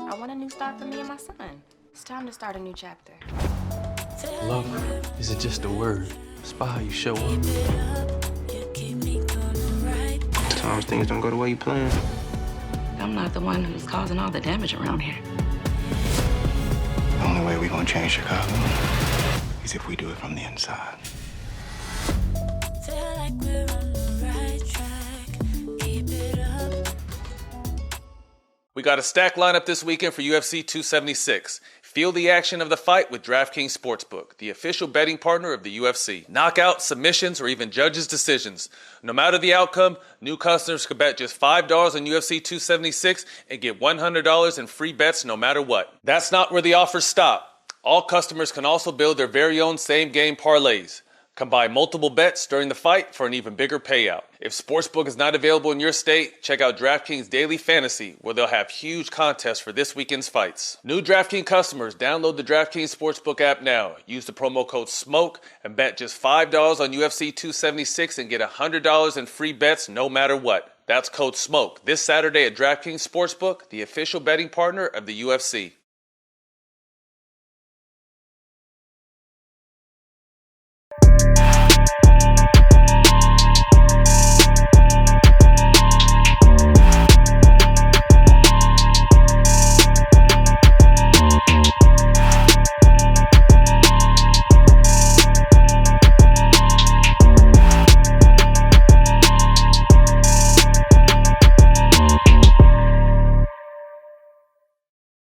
I want a new start for me and my son. It's time to start a new chapter. Love isn't just a word. It's by how you show up. Sometimes things don't go the way you plan. I'm not the one who's causing all the damage around here. The only way we're gonna change Chicago is if we do it from the inside. Feel like we're on the right track. Keep it up. We got a stacked lineup this weekend for UFC 276. Feel the action of the fight with DraftKings Sportsbook, the official betting partner of the UFC. Knockouts, submissions, or even judges' decisions. No matter the outcome, new customers can bet just $5 on UFC 276 and get $100 in free bets no matter what. That's not where the offers stop. All customers can also build their very own same-game parlays. Combine multiple bets during the fight for an even bigger payout. If Sportsbook is not available in your state, check out DraftKings Daily Fantasy, where they'll have huge contests for this weekend's fights. New DraftKings customers, download the DraftKings Sportsbook app now. Use the promo code SMOKE and bet just $5 on UFC 276 and get $100 in free bets no matter what. That's code SMOKE this Saturday at DraftKings Sportsbook, the official betting partner of the UFC.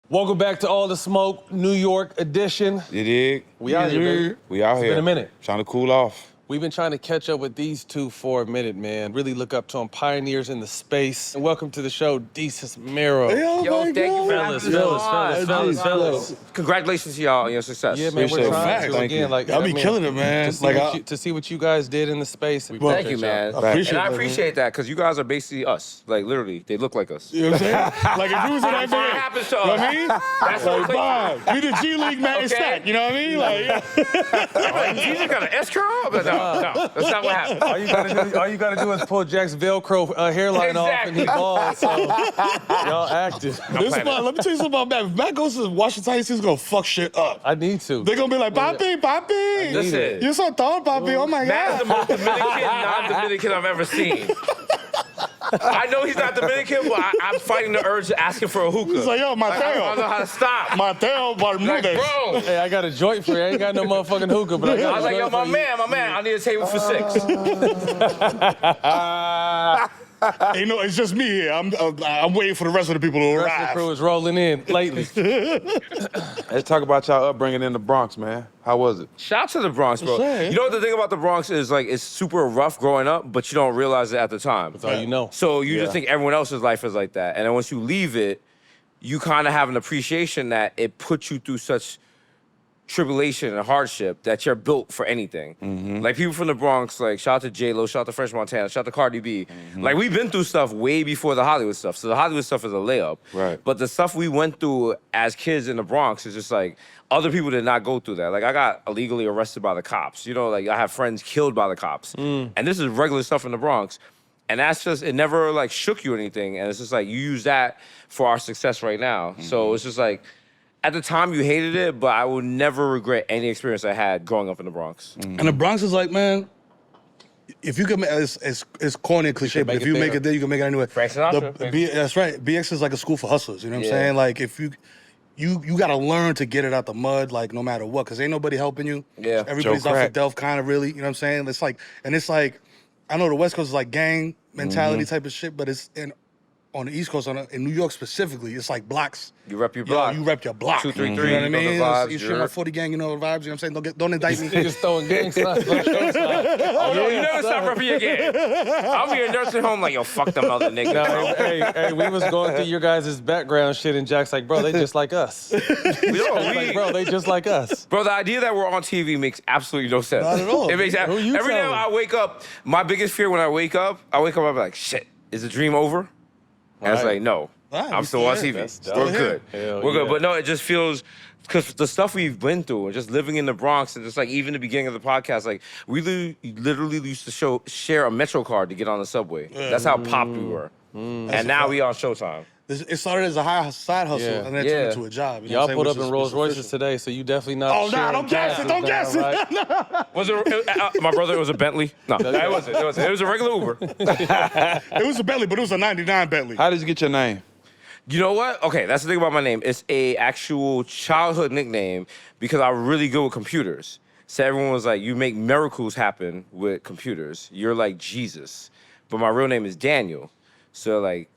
Welcome back to All the Smoke, New York edition. You dig? We out here, baby. We out here. It's been a minute. Trying to cool off. We've been trying to catch up with these two for a minute, man. Really look up to them, pioneers in the space. And welcome to the show, Desus Mero. Yo, thank you for having Fellas, fellas. Congratulations to y'all on your success. Yeah, man, we're trying to. Again, like, Y'all be killing it, man. To see what you guys did in the space. Thank you, man. I appreciate and I that, appreciate that, because you guys are basically us. Like, literally, they look like us. You know what I'm saying? Like, if you was in that That's what band, happens to you know us. what I mean? That's Like, what Bob, we the G League Matt Stak, you know what I mean? Like, You just got an S curl? But no, that's not what happened. All you gotta do is pull Jack's Velcro hairline off and he bald. So y'all active. this is let me tell you something about Matt. If Matt goes to Washington, he's gonna fuck shit up. I need to. They're gonna be like, Papi, Listen. you're so tall, Papi. Oh my Matt is the God. most Dominican, non-Dominican I've ever seen. I know he's not Dominican, but I'm fighting the urge to ask him for a hookah. He's like, yo, I don't know Mateo. how to stop. Mateo Like, Bermudez. bro. Hey, I got a joint for you. I ain't got no motherfucking hookah, but I got I was like, yo, my man, I need a table for 6. You know, it's just me here. I'm waiting for the rest of the people to The rest of the arrive. crew is rolling in lately. Let's talk about y'all upbringing in the Bronx, man. How was it? Shout out to the Bronx, bro. Sure. You know what the thing about the Bronx is, like, it's super rough growing up, but you don't realize it at the time. That's all you know. So you just think everyone else's life is like that. And then once you leave it, you kind of have an appreciation that it puts you through such tribulation and hardship that you're built for anything. Like, people from the Bronx, like, shout out to J-Lo, shout out to French Montana, shout out to Cardi B. Like, we've been through stuff way before the Hollywood stuff. So the Hollywood stuff is a layup. Right. But the stuff we went through as kids in the Bronx is just like, other people did not go through that. Like, I got illegally arrested by the cops. You know, like, I have friends killed by the cops. And this is regular stuff in the Bronx. And that's just, it never, like, shook you or anything. And it's just like, you use that for our success right now. So it's just like, at the time you hated it, but I will never regret any experience I had growing up in the Bronx. And the Bronx is like, man, if you can, it's corny and cliche, but if you make it there, you can make it anywhere. Frank Sinatra, baby. That's right. BX is like a school for hustlers. You know what I'm Yeah. saying? Like, if you gotta learn to get it out the mud, like, no matter what, because ain't nobody helping you. Yeah. Everybody's Joe out for Crack. Delph, kind of, really. You know what I'm saying? It's like, I know the West Coast is like gang mentality type of shit, but it's on the East Coast, in New York specifically, it's like blocks. You rep your Yo, block. you rep your block. 233, You know what I mean? you know the vibes, You you shoot my heard? 40 gang, you know the vibes. You know what I'm saying? Don't indict me. Niggas throwing gang signs. Oh, no, you never stop repping your game. I'm here nursing home like, yo, fuck them other niggas. No, hey, we was going through your guys' background shit, and Jack's like, bro, they just like us. Like, bro, they just like us. Bro, the idea that we're on TV makes absolutely no sense. Not at all. It makes Who you every time telling? I wake up, my biggest fear when I wake up, I'm like, shit, is the dream over? And it's Right. like, no, Right, I'm we still on still TV. here. Still We're here. good. Hell We're good. yeah. But no, it just feels, because the stuff we've been through, and just living in the Bronx, and just like even the beginning of the podcast, like we literally used to share a Metro card to get on the subway. That's how popped we were. And now we on Showtime. It started as a side hustle, Yeah. and then it turned into a job. You know Y'all what I'm pulled up saying, in which Rolls is Royces official. today, so you definitely not. Oh, nah, sharing don't guess it, gases don't now, guess it. right? Was it my brother? It was a Bentley. No, it wasn't. It was a regular Uber. It was a Bentley, but it was a 99 Bentley. How did you get your name? You know what? Okay, that's the thing about my name. It's a actual childhood nickname because I'm really good with computers. So everyone was like, you make miracles happen with computers. You're like Jesus. But my real name is Daniel. So like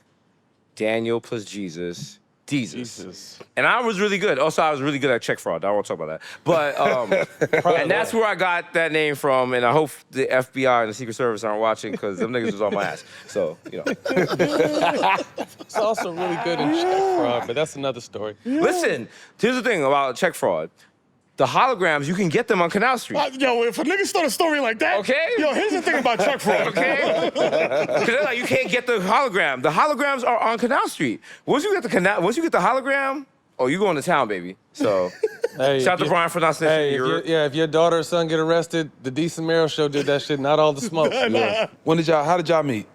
Daniel plus Jesus, Jesus. And I was really good. Also, I was really good at check fraud. I won't talk about that. But and that's where I got that name from. And I hope the FBI and the Secret Service aren't watching because them niggas was on my ass. So, you know. It's also really good in check fraud, but that's another story. Listen, here's the thing about check fraud. The holograms, you can get them on Canal Street. Yo, if a nigga start a story like that, Okay. Yo, here's the thing about check fraud. Okay? Because they're like, you can't get the hologram. The holograms are on Canal Street. Once you get the hologram, oh, you going to town, baby. So, Hey, shout out to Brian for not snitching. Hey, if your daughter or son get arrested, the Desus and Mero show did that shit. Not all the smoke. How did y'all meet?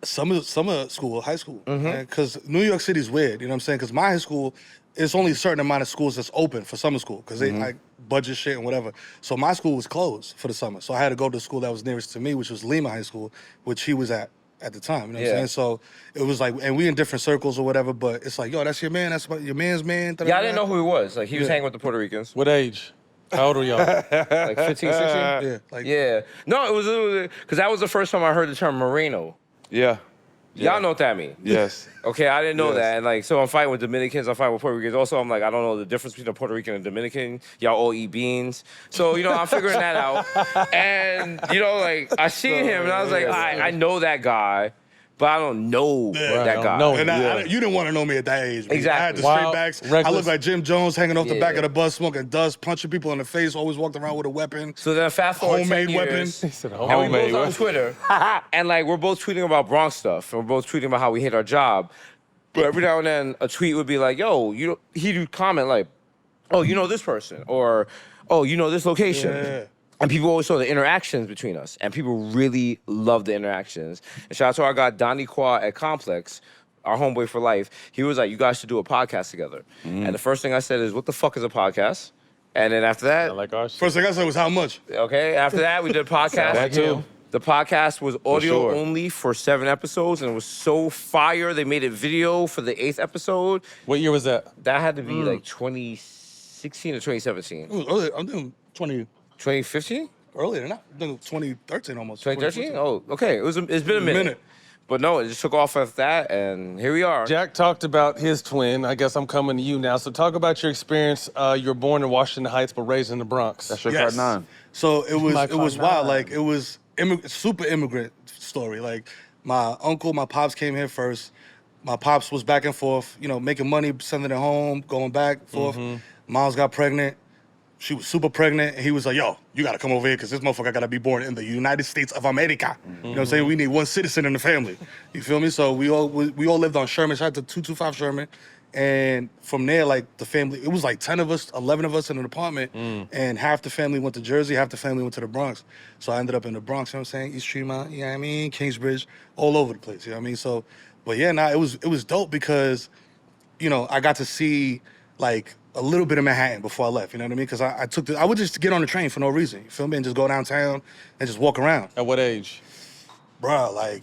Summer school, high school. Because New York City's weird, you know what I'm saying? Because my high school, it's only a certain amount of schools that's open for summer school because they like budget shit and whatever. So my school was closed for the summer. So I had to go to the school that was nearest to me, which was Lima High School, which he was at the time. You know what I'm saying? So it was like, and we in different circles or whatever, but it's like, yo, that's your man. That's your man's man. Yeah, I didn't know who he was. Like, he was hanging with the Puerto Ricans. What age? How old were y'all? Like 15, 16? Yeah. Like, Yeah. No, it was, because that was the first time I heard the term Moreno. Yeah. Y'all know what that means. Yes. Okay, I didn't know Yes. that. And like, so I'm fighting with Dominicans, I'm fighting with Puerto Ricans. Also, I'm like, I don't know the difference between a Puerto Rican and Dominican. Y'all all eat beans. So, you know, I'm figuring that out. And, you know, like, I seen him and I was like, I know that guy, but I don't know that guy. And you didn't want to know me at that age. Man. Exactly. I had the straight backs. I reckless. looked like Jim Jones hanging off the back of the bus, smoking dust, punching people in the face, always walked around with a weapon. So then fast forward 10 Homemade years, weapon. and we both on Twitter, and like we're both tweeting about Bronx stuff, and we're both tweeting about how we hate our job. But every now and then, a tweet would be like, "Yo, he'd comment like, oh, you know this person,' or oh, you know this location." Yeah. And people always saw the interactions between us, and people really love the interactions. And shout out to our guy Donnie Qua at Complex, our homeboy for life. He was like, "You guys should do a podcast together." And the first thing I said is, "What the fuck is a podcast?" And then after that, Like our shit. First thing I said was how much? okay, after that we did a podcast. That too. The podcast was audio sure. only for 7 episodes, and it was so fire. They made it video for the 8th episode. What year was that? That had to be like 2016 or 2017. It was early. I'm doing 2015? earlier than that. I'm doing 2013 almost. 2013? Oh, okay. It's been a minute. But no, it just took off after that, and here we are. Jack talked about his twin. I guess I'm coming to you now. So talk about your experience. You were born in Washington Heights, but raised in the Bronx. That's your Yes. card 9. So it was Cloud9. wild. Like it was super immigrant story. Like my uncle, my pops came here first. My pops was back and forth, you know, making money, sending it home, going back and forth. Moms got pregnant. She was super pregnant, and he was like, yo, you gotta come over here because this motherfucker gotta be born in the United States of America. You know what I'm saying? We need one citizen in the family. You feel me? So we all lived on Sherman. Shout out to 225 Sherman. And from there, like the family, it was like 10 of us, 11 of us in an apartment, and half the family went to Jersey, half the family went to the Bronx. So I ended up in the Bronx, you know what I'm saying? East Tremont, you know what I mean? Kingsbridge, all over the place, you know what I mean? So, but yeah, it was dope because, you know, I got to see like a little bit of Manhattan before I left, you know what I mean? Because I would just get on the train for no reason, you feel me? And just go downtown and just walk around. At what age? Bruh, like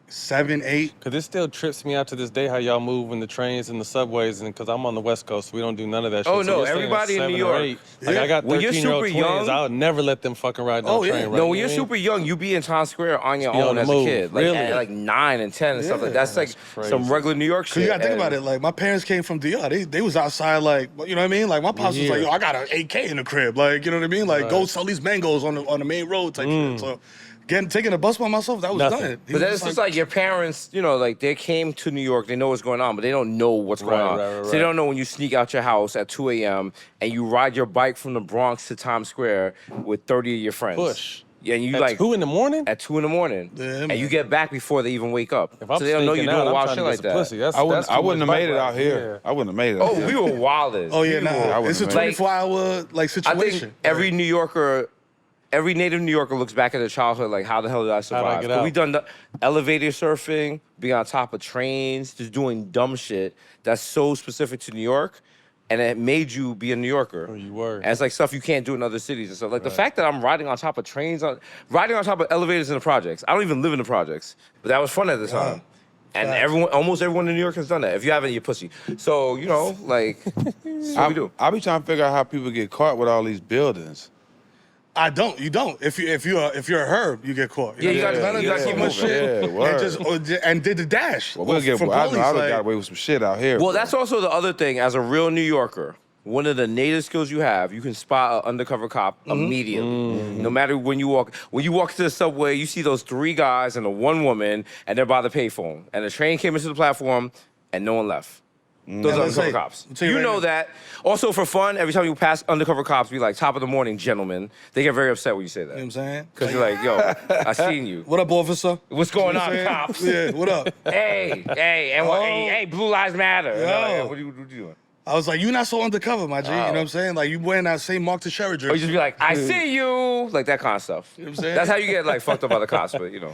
7, 8. Because it still trips me out to this day how y'all move in the trains and the subways, and because I'm on the West Coast, so we don't do none of that shit. Oh, So no, you're saying everybody in 7 New or York. 8. Like, I got When you're 13-year-old super twins. young- I would never let them fucking ride no train. Right? No, when You you're know what super young, you be in Times Square on your be on own the as move. a kid. Like, Really? at like 9 and 10 and stuff like that. That's like crazy. some regular New York shit. Cause you gotta think And- about it, like my parents came from DR. They was outside, like, you know what I mean? Like my pops was like, yo, I got an AK in the crib, like, you know what I mean? Like, go sell these mangoes on the main road type shit. So taking a bus by myself, that was Nothing. done. He But then was it's just like your parents, you know, like they came to New York, they know what's going on, but they don't know what's going on. Right. So they don't know when you sneak out your house at 2 a.m. and you ride your bike from the Bronx to Times Square with 30 of your friends. Push. Yeah, and you At like 2 in the morning? at 2 in the morning, Yeah, and man. you get back before they even wake up. If I'm So they don't know you're sneaking doing out, wild I'm shit trying like to get some that. pussy. That's, I wouldn't have much made it bike out here. riding. I wouldn't have made it. Oh, out here. we were wildest. Oh yeah, We nah. were- It's a wouldn't, man. 24-hour like I situation. think every New Yorker every native New Yorker looks back at their childhood like, how the hell did I survive? get But out? we done the elevator surfing, being on top of trains, just doing dumb shit that's so specific to New York, and it made you be a New Yorker. Oh, you were. And it's like stuff you can't do in other cities and stuff. Like the fact that I'm riding on top of trains, riding on top of elevators in the projects. I don't even live in the projects, but that was fun at the time. And almost everyone in New York has done that. If you haven't, you're pussy. So, you know, like, that's what we do. I be trying to figure out how people get caught with all these buildings. I don't. You don't. If you're a herb, you get caught. Yeah, you gotta keep moving. Yeah, word. and did the dash. Well, I from know I police, done like- got away with some shit out here. Well, bro. that's also the other thing. As a real New Yorker, one of the native skills you have, you can spot an undercover cop immediately. No matter when you walk to the subway, you see those 3 guys and a 1 woman, and they're by the payphone. And the train came into the platform, and no one left. Those are undercover cops. You know that. Also, for fun, every time you pass undercover cops, be like, top of the morning, gentlemen. They get very upset when you say that. You know what I'm saying? Because you're like, yo, I seen you. What up, officer? What's going on, saying? cops? Yeah, what up? Hey, Blue Lives Matter. Yo. What are you doing? I was like, you not so undercover, my G. You know what I'm saying? Like, you wearing that same Mark Teixeira Or you jersey. just be like, I see you. Like that kind of stuff. You know what I'm saying? That's how you get like fucked up by the cops, but you know.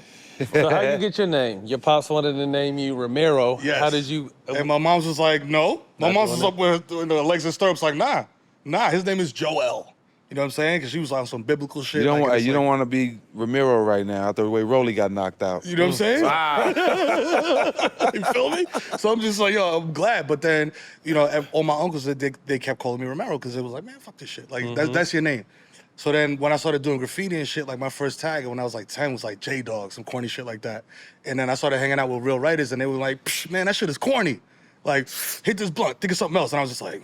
So how you get your name? Your pops wanted to name you Romero. Yes. How did you? And my mom's was like, no. My Not mom's was doing up with the legs and stirrups like, nah, his name is Joel. You know what I'm saying? Because she was on some biblical shit. You don't like, want it's you like- don't want to be Ramiro right now after the way Rolly got knocked out. You know what I'm saying? Wow. You feel me? So I'm just like, yo, I'm glad. But then, you know, all my uncles, they kept calling me Romero because it was like, man, fuck this shit. Like, that's your name. So then when I started doing graffiti and shit, like my first tag when I was like 10 was like J-Dog, some corny shit like that. And then I started hanging out with real writers and they were like, psh, man, that shit is corny. Like, hit this blunt, think of something else. And I was just like,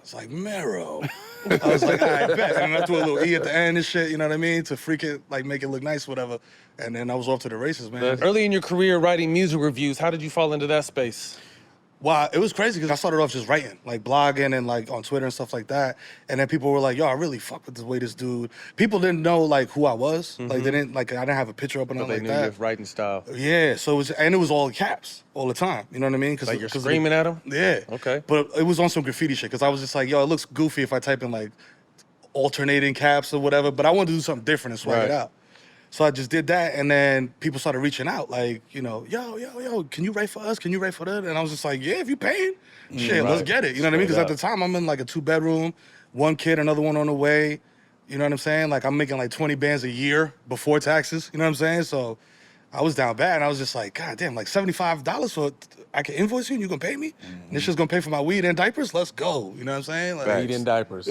it's like Mero. I was like, all right, bet. And I threw a little E at the end and shit, you know what I mean? To freak it, like make it look nice, whatever. And then I was off to the races, man. Early in your career writing music reviews, how did you fall into that space? Wow, it was crazy because I started off just writing, like blogging and like on Twitter and stuff like that. And then people were like, yo, I really fuck with the way this dude. People didn't know like who I was. Like they didn't, like I didn't have a picture up and But nothing they like knew your that. writing style. Yeah, so it was all caps all the time. You know what I mean? Cause, Like you're 'cause screaming at him? Yeah. Okay. But it was on some graffiti shit because I was just like, yo, it looks goofy if I type in like alternating caps or whatever. But I wanted to do something different and swag it Right. out. So I just did that, and then people started reaching out, like, you know, yo, can you write for us? Can you write for that? And I was just like, yeah, if you paying, shit, let's get it. You know what I mean? Because at the time, I'm in like a 2-bedroom, 1 kid, another one on the way. You know what I'm saying? Like, I'm making like 20 bands a year before taxes. You know what I'm saying? So I was down bad, and I was just like, God damn, like $75 for I can invoice you and you gonna pay me? And this shit's gonna pay for my weed and diapers? Let's go. You know what I'm saying? Like, Weed and diapers.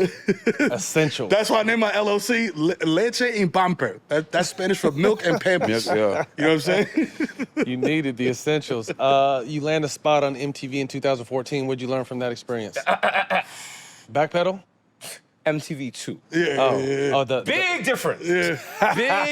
Essential. that's why I named my LLC Leche y Pamper. That's Spanish for milk and pampers. Yeah. You know what I'm saying? You needed the essentials. You land a spot on MTV in 2014. What'd you learn from that experience? Backpedal? MTV 2. Oh, Big difference. Big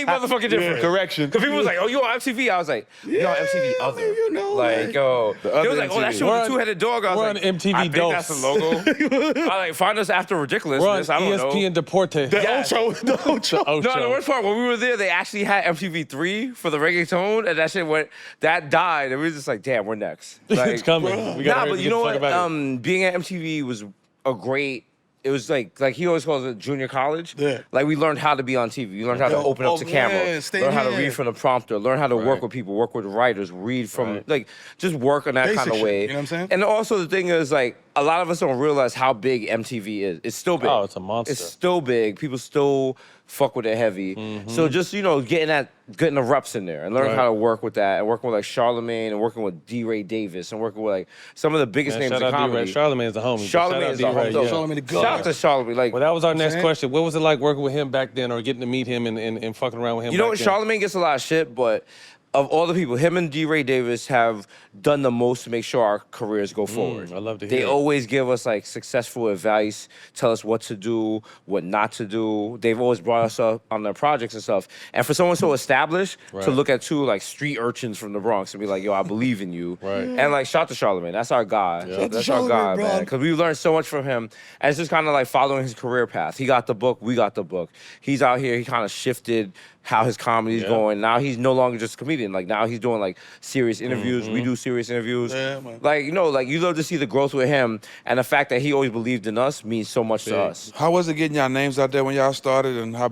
motherfucking difference. Correction. Because people was like, oh, you on MTV? I was like, you on MTV other. You know, Like, yo. They other was like, oh, that MTV. shit with the 2-headed dog. I was we're like, on MTV I think that's the logo. I like, find us after We're on Ridiculousness. I don't know. ESPN Deporte. the Yes. Ocho. Oh, No, the worst part, when we were there, they actually had MTV 3 for the reggaeton, and that shit that died, and we were just like, damn, we're next. Like, It's coming. We gotta Nah, hurry but to you get know the fuck what? about it. Being at MTV was a great. It was like he always calls it junior college. Yeah. Like we learned how to be on TV. You learned how to open up to camera. man, stay Learn how to here. read from the prompter. Learn how to work with people. Work with writers. Read from like just work on that Basic kind of shit, way. you know what I'm saying? And also the thing is like a lot of us don't realize how big MTV is. It's still big. Oh, it's a monster. It's still big. People still fuck with it heavy. So just getting the reps in there and learning Right. how to work with that and working with like Charlemagne and working with D-Ray Davis and working with like some of the biggest Man, names shout in out comedy. D-Ray. Charlemagne's the homie. but Charlemagne shout out is the D-Ray, homie. yeah. Charlemagne the God. Shout out to Charlemagne. Like, Well, that was our next saying? question. What was it like working with him back then or getting to meet him and fucking around with him you know back what? then? Charlemagne gets a lot of shit, but of all the people, him and D-Ray Davis have done the most to make sure our careers go forward. I love to They hear it. always give us like successful advice, tell us what to do, what not to do. They've always brought us up on their projects and stuff. And for someone so established to Right. look at 2 like street urchins from the Bronx and be like, yo, I believe in you. Right. And like, shout to Charlemagne. That's our guy. to That's our guy, Charlemagne, bro. man. Because we learned so much from him. And it's just kind of like following his career path. He got the book, we got the book. He's out here, he kind of shifted how his comedy's going. Now he's no longer just a comedian. comedian. Like now he's doing like serious interviews. We do serious interviews. Yeah, man. Like, you know, like you love to see the growth with him, and the fact that he always believed in us means so much to us. How was it getting y'all names out there when y'all started, and how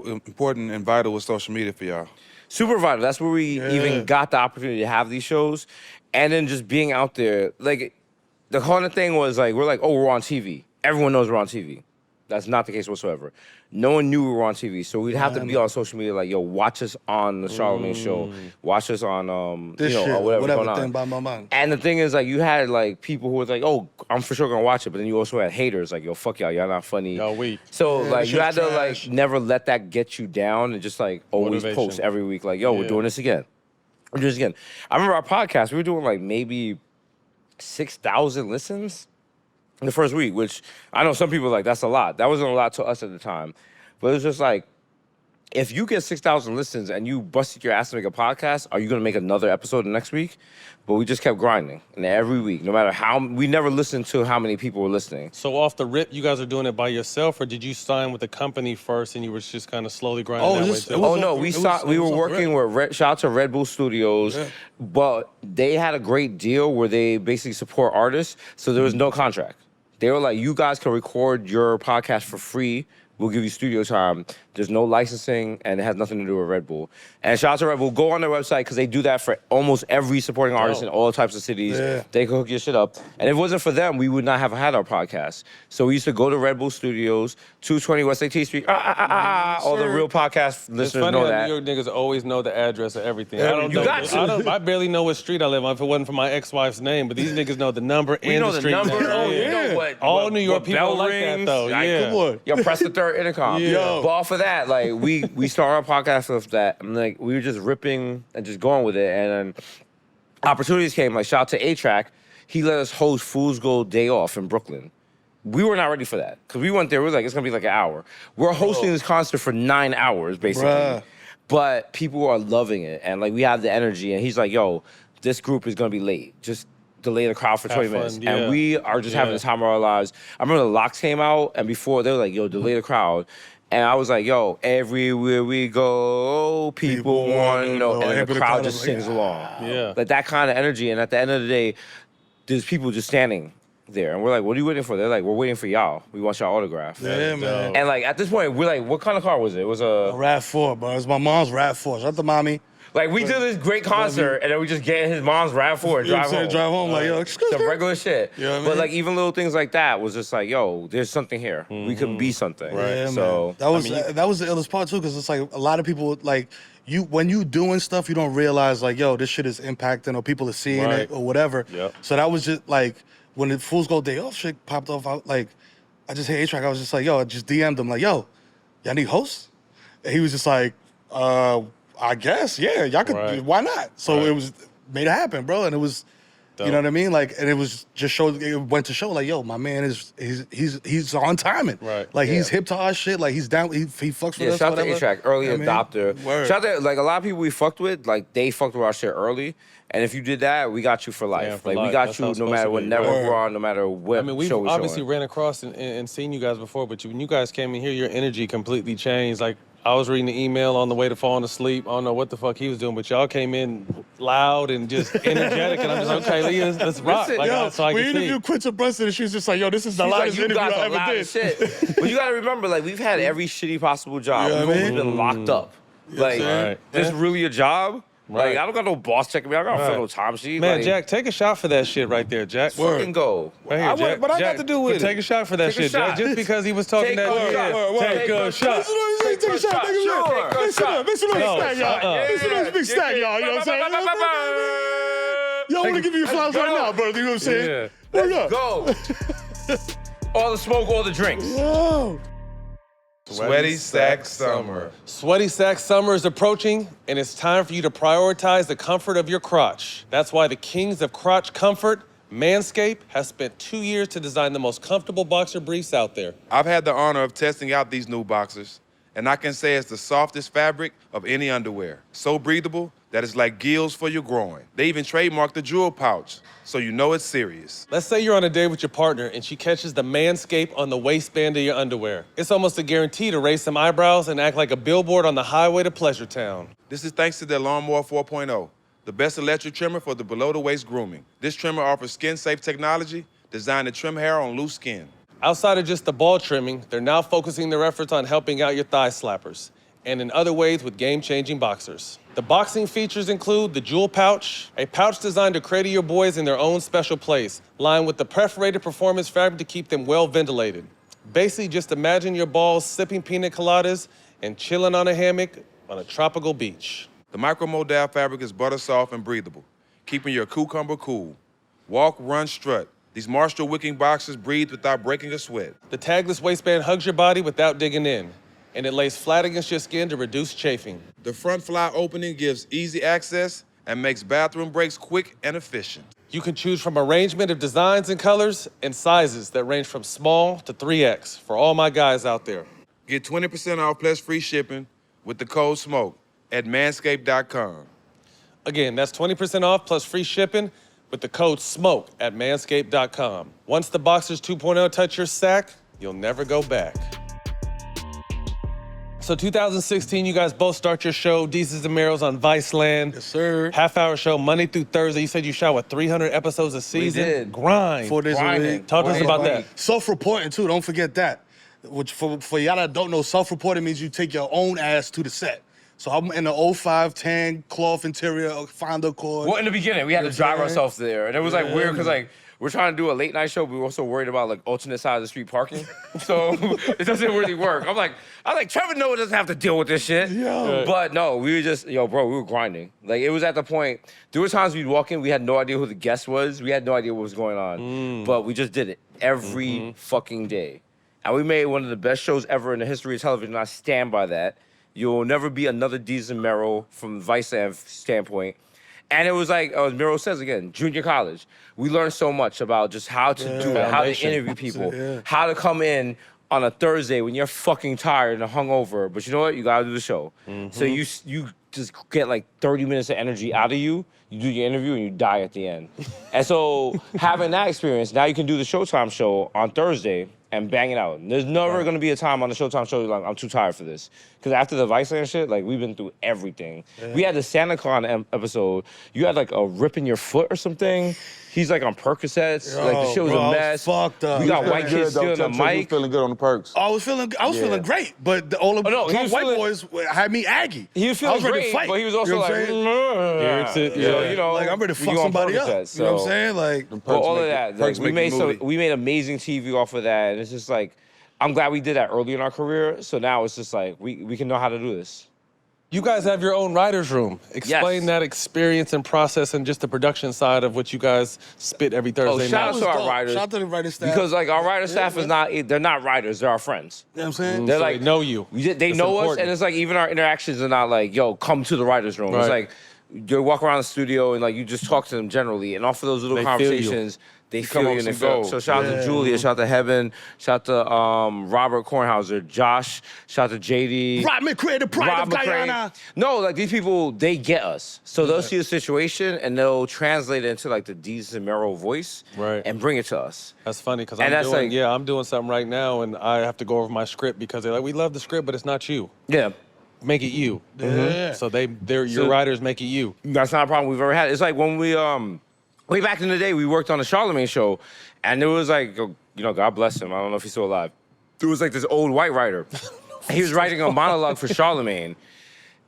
important and vital was social media for y'all? Super vital. That's where we even got the opportunity to have these shows, and then just being out there. Like the kind of thing was like we're like, oh, we're on TV. Everyone knows we're on TV. That's not the case whatsoever. No one knew we were on TV, so we'd have to be on social media like, yo, watch us on the Charlamagne Show, watch us on, This you know, shit, or whatever whatever going thing on. by my mind. And the thing is, like, you had like people who was like, oh, I'm for sure gonna watch it, but then you also had haters like, yo, fuck y'all not funny. Y'all weak. So Yeah, like, this you had shit's to trash. like never let that get you down, and just like always Motivation. post every week, like, yo, we're Yeah. doing this again. We're doing this again. I remember our podcast, we were doing like maybe 6,000 listens in the first week, which I know some people are like, that's a lot. That wasn't a lot to us at the time. But it was just like, if you get 6,000 listens and you busted your ass to make a podcast, are you gonna make another episode the next week? But we just kept grinding. And every week, no matter how, we never listened to how many people were listening. So off the rip, you guys are doing it by yourself, or did you sign with the company first and you were just kind of slowly grinding Oh, that way this- too? it was- Oh no, we were off working with shout out to Red Bull Studios, but they had a great deal where they basically support artists, so there was no contract. They were like, you guys can record your podcast for free. We'll give you studio time. There's no licensing, and it has nothing to do with Red Bull. And shout out to Red Bull. Go on their website, because they do that for almost every supporting artist in all types of cities. Yeah. They can hook your shit up. And if it wasn't for them, we would not have had our podcast. So we used to go to Red Bull Studios, 220 West 18th Street. All the real podcast It's listeners funny know how that. New York niggas always know the address of everything. I don't You know. got to. I barely know what street I live on if it wasn't for my ex-wife's name, but these niggas know the number We and know the the street number. name. Oh, Yeah. you know what? All what- New York what people bell like that, rings. though. Like, Yeah. Come on. Yo, press the third intercom. Yeah. But off of that, like we started our podcast with that. And like we were just ripping and just going with it. And then opportunities came. Like shout out to A-Track. He let us host Fool's Gold Day Off in Brooklyn. We were not ready for that. Because we went there, we was like, it's gonna be like an hour. We're hosting this concert for 9 hours, basically. Bruh. But people are loving it. And like we have the energy. And he's like, yo, this group is gonna be late. Just delay the crowd for 20 fun, minutes. yeah. And we are just having the time of our lives. I remember the Locks came out, and before they were like, yo, delay the crowd. And I was like, yo, everywhere we go, people want to know. And then the crowd just sings along. Yeah. Like that kind of energy. And at the end of the day, there's people just standing there. And we're like, what are you waiting for? They're like, we're waiting for y'all. We want y'all autograph. Yeah, man. And like at this point, we're like, what kind of car was it? It was a RAV4, bro. It's my mom's RAV4. Shout out to mommy. like we did this great concert, and then we just get in his mom's RAV4 and You know what drive I'm saying? home. Drive home like, yo, excuse Some me. regular shit. You know what I But mean? like even little things like that was just like, yo, there's something here. We could be something. Yeah, So man. That was the illest part too, because it's like a lot of people like when you doing stuff, you don't realize like, yo, this shit is impacting or people are seeing Right. it or whatever. Yep. So that was just like when the Fool's Gold Day Off shit popped off. I just hit A-Track. I was just like, yo, I just DM'd him like, yo, y'all need hosts? And he was just like, I guess, yeah, y'all could. Right. Why not? So Right. it was made it happen, bro, and it was. Dope. You know what I mean? Like, and it was just showed. It went to show, like, yo, my man he's on timing. Right. Like he's hip to our shit. Like he's down. He fucks with yeah, us. shout out to whatever. A-Track, early You know what I mean? adopter. Word. Shout out to like a lot of people we fucked with, like they fucked with our shit early. And if you did that, we got you for life. Yeah, for like life. we got That's you how it's no supposed matter to what be. network Word. we're on, no matter what I mean, we've show we're obviously showing. ran across and seen you guys before, but when you guys came in here, your energy completely changed. Like, I was reading the email on the way to falling asleep. I don't know what the fuck he was doing, but y'all came in loud and just energetic, and I'm just like, okay, let's rock. Listen, Like, Yo, so I we can see. interviewed Quinta Brunson, and she was just like, yo, this is the She's like, loudest you interview guys I are ever loud did. as shit. But you gotta remember, like we've had every shitty possible job. You know We've what I always mean? been locked up. Like, Right. this really a job? Right. Like, I don't got no boss checking me. I don't got Right. no time sheet. Man, like, Jack, take a shot for that shit right there, Jack. fucking go. Right here, Jack. what I got Jack, to do with Take it? a shot for that Take a shit, Jack. shot. Just because he was talking Take that a shit. shot. Take a shot. Take a shot. Take a shot. Sure. Make some noise, No, stack, y'all. Make some noise, big stack, y'all. You know what I'm saying? Yo, I want to give you flowers right now, brother. You know what I'm saying? Word up. Go. All the smoke, all the drinks. Yo. Sweaty Sack Summer. Sweaty Sack Summer is approaching, and it's time for you to prioritize the comfort of your crotch. That's why the kings of crotch comfort, Manscaped, has spent 2 years to design the most comfortable boxer briefs out there. I've had the honor of testing out these new boxers, and I can say it's the softest fabric of any underwear. So breathable that is like gills for your groin. They even trademarked the jewel pouch, so you know it's serious. Let's say you're on a date with your partner and she catches the manscape on the waistband of your underwear. It's almost a guarantee to raise some eyebrows and act like a billboard on the highway to Pleasure Town. This is thanks to their Lawnmower 4.0, the best electric trimmer for the below-the-waist grooming. This trimmer offers skin-safe technology designed to trim hair on loose skin. Outside of just the ball trimming, they're now focusing their efforts on helping out your thigh slappers and in other ways with game-changing boxers. The boxing features include the jewel pouch, a pouch designed to cradle your boys in their own special place, lined with the perforated performance fabric to keep them well ventilated. Basically, just imagine your balls sipping pina coladas and chilling on a hammock on a tropical beach. The micromodal fabric is butter soft and breathable, keeping your cucumber cool. Walk, run, strut. These Marshall wicking boxers breathe without breaking a sweat. The tagless waistband hugs your body without digging in, and it lays flat against your skin to reduce chafing. The front fly opening gives easy access and makes bathroom breaks quick and efficient. You can choose from arrangement of designs and colors and sizes that range from small to 3X for all my guys out there. Get 20% off plus free shipping with the code SMOKE at manscaped.com. Again, that's 20% off plus free shipping with the code SMOKE at manscaped.com. Once the Boxers 2.0 touch your sack, you'll never go back. So 2016, you guys both start your show, Desus and Mero's on Viceland. Yes, sir. Half-hour show, Monday through Thursday. You said you shot, what, 300 episodes a season? We did. Grind. 4 days a week. Talk to us about that. Self-reporting, too. Don't forget that. Which, for y'all that don't know, self-reporting means you take your own ass to the set. So I'm in the 05 tan cloth interior, Fonda cord. Well, in the beginning, we had to drive ourselves there. And it was like weird because like we're trying to do a late night show, but we're also worried about like alternate side of the street parking. So it doesn't really work. I'm like, Trevor Noah doesn't have to deal with this shit. Yeah. But no, we were just, we were grinding. Like it was at the point, there were times we'd walk in, we had no idea who the guest was. We had no idea what was going on. But we just did it every fucking day. And we made one of the best shows ever in the history of television. I stand by that. You'll never be another Desus and Mero from Viceland standpoint. And it was like, as Mero says again, junior college. We learned so much about just how to do it, how to interview people, how to come in on a Thursday when you're fucking tired and hungover. But you know what? You gotta do the show. So you just get like 30 minutes of energy out of you. You do your interview and you die at the end. And so having that experience, now you can do the Showtime show on Thursday and bang it out. There's never gonna be a time on the Showtime show you're like, I'm too tired for this. Because after the Viceland shit, like we've been through everything. We had the Santa Claus episode. You had like a rip in your foot or something. He's like on Percocets. Like the shit was a mess. Fucked up. We got white kids still on the mic. feeling good on the perks. I was feeling great, but all the white boys had me aggy. He was feeling ready great, to fight. but he was also You know what like, I'm saying? you know, like I'm ready to we fuck go on somebody up. Percocets, You know what I'm so- saying? Like, But all of that, like, we made amazing TV off of that, and it's just like, I'm glad we did that early in our career. So now it's just like we can know how to do this. You guys have your own writer's room. Explain that experience and process and just the production side of what you guys spit every Thursday shout night. out to our writers. Shout out to the writing staff. Because like our writer staff is they're not writers, they're our friends. You know what I'm saying? They're So like they know you. They That's know us, important. and it's like even our interactions are not like, yo, come to the writer's room. It's Right. like you walk around the studio and like you just talk to them generally, and off of those little They feel you. conversations, they come feel up you and they with feel. some So gold. shout out to Julia, shout out to Heaven, shout out to Robert Kornhauser, Josh, shout out to JD. Rob McCray, the pride Rob of McCray. Guyana. No, like these people, they get us. So they'll see a situation and they'll translate it into like the Desus and Mero voice and bring it to us. That's funny because And that's like- I'm doing something right now and I have to go over my script because they're like, we love the script, but it's not you. Yeah. Make it you. Yeah. So your writers make it you. That's not a problem we've ever had. It's like when we way back in the day, we worked on a Charlemagne show, and there was like, God bless him. I don't know if he's still alive. There was like this old white writer. He was writing a monologue for Charlemagne,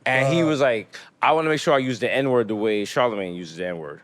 and he was like, I want to make sure I use the N-word the way Charlemagne uses the N-word.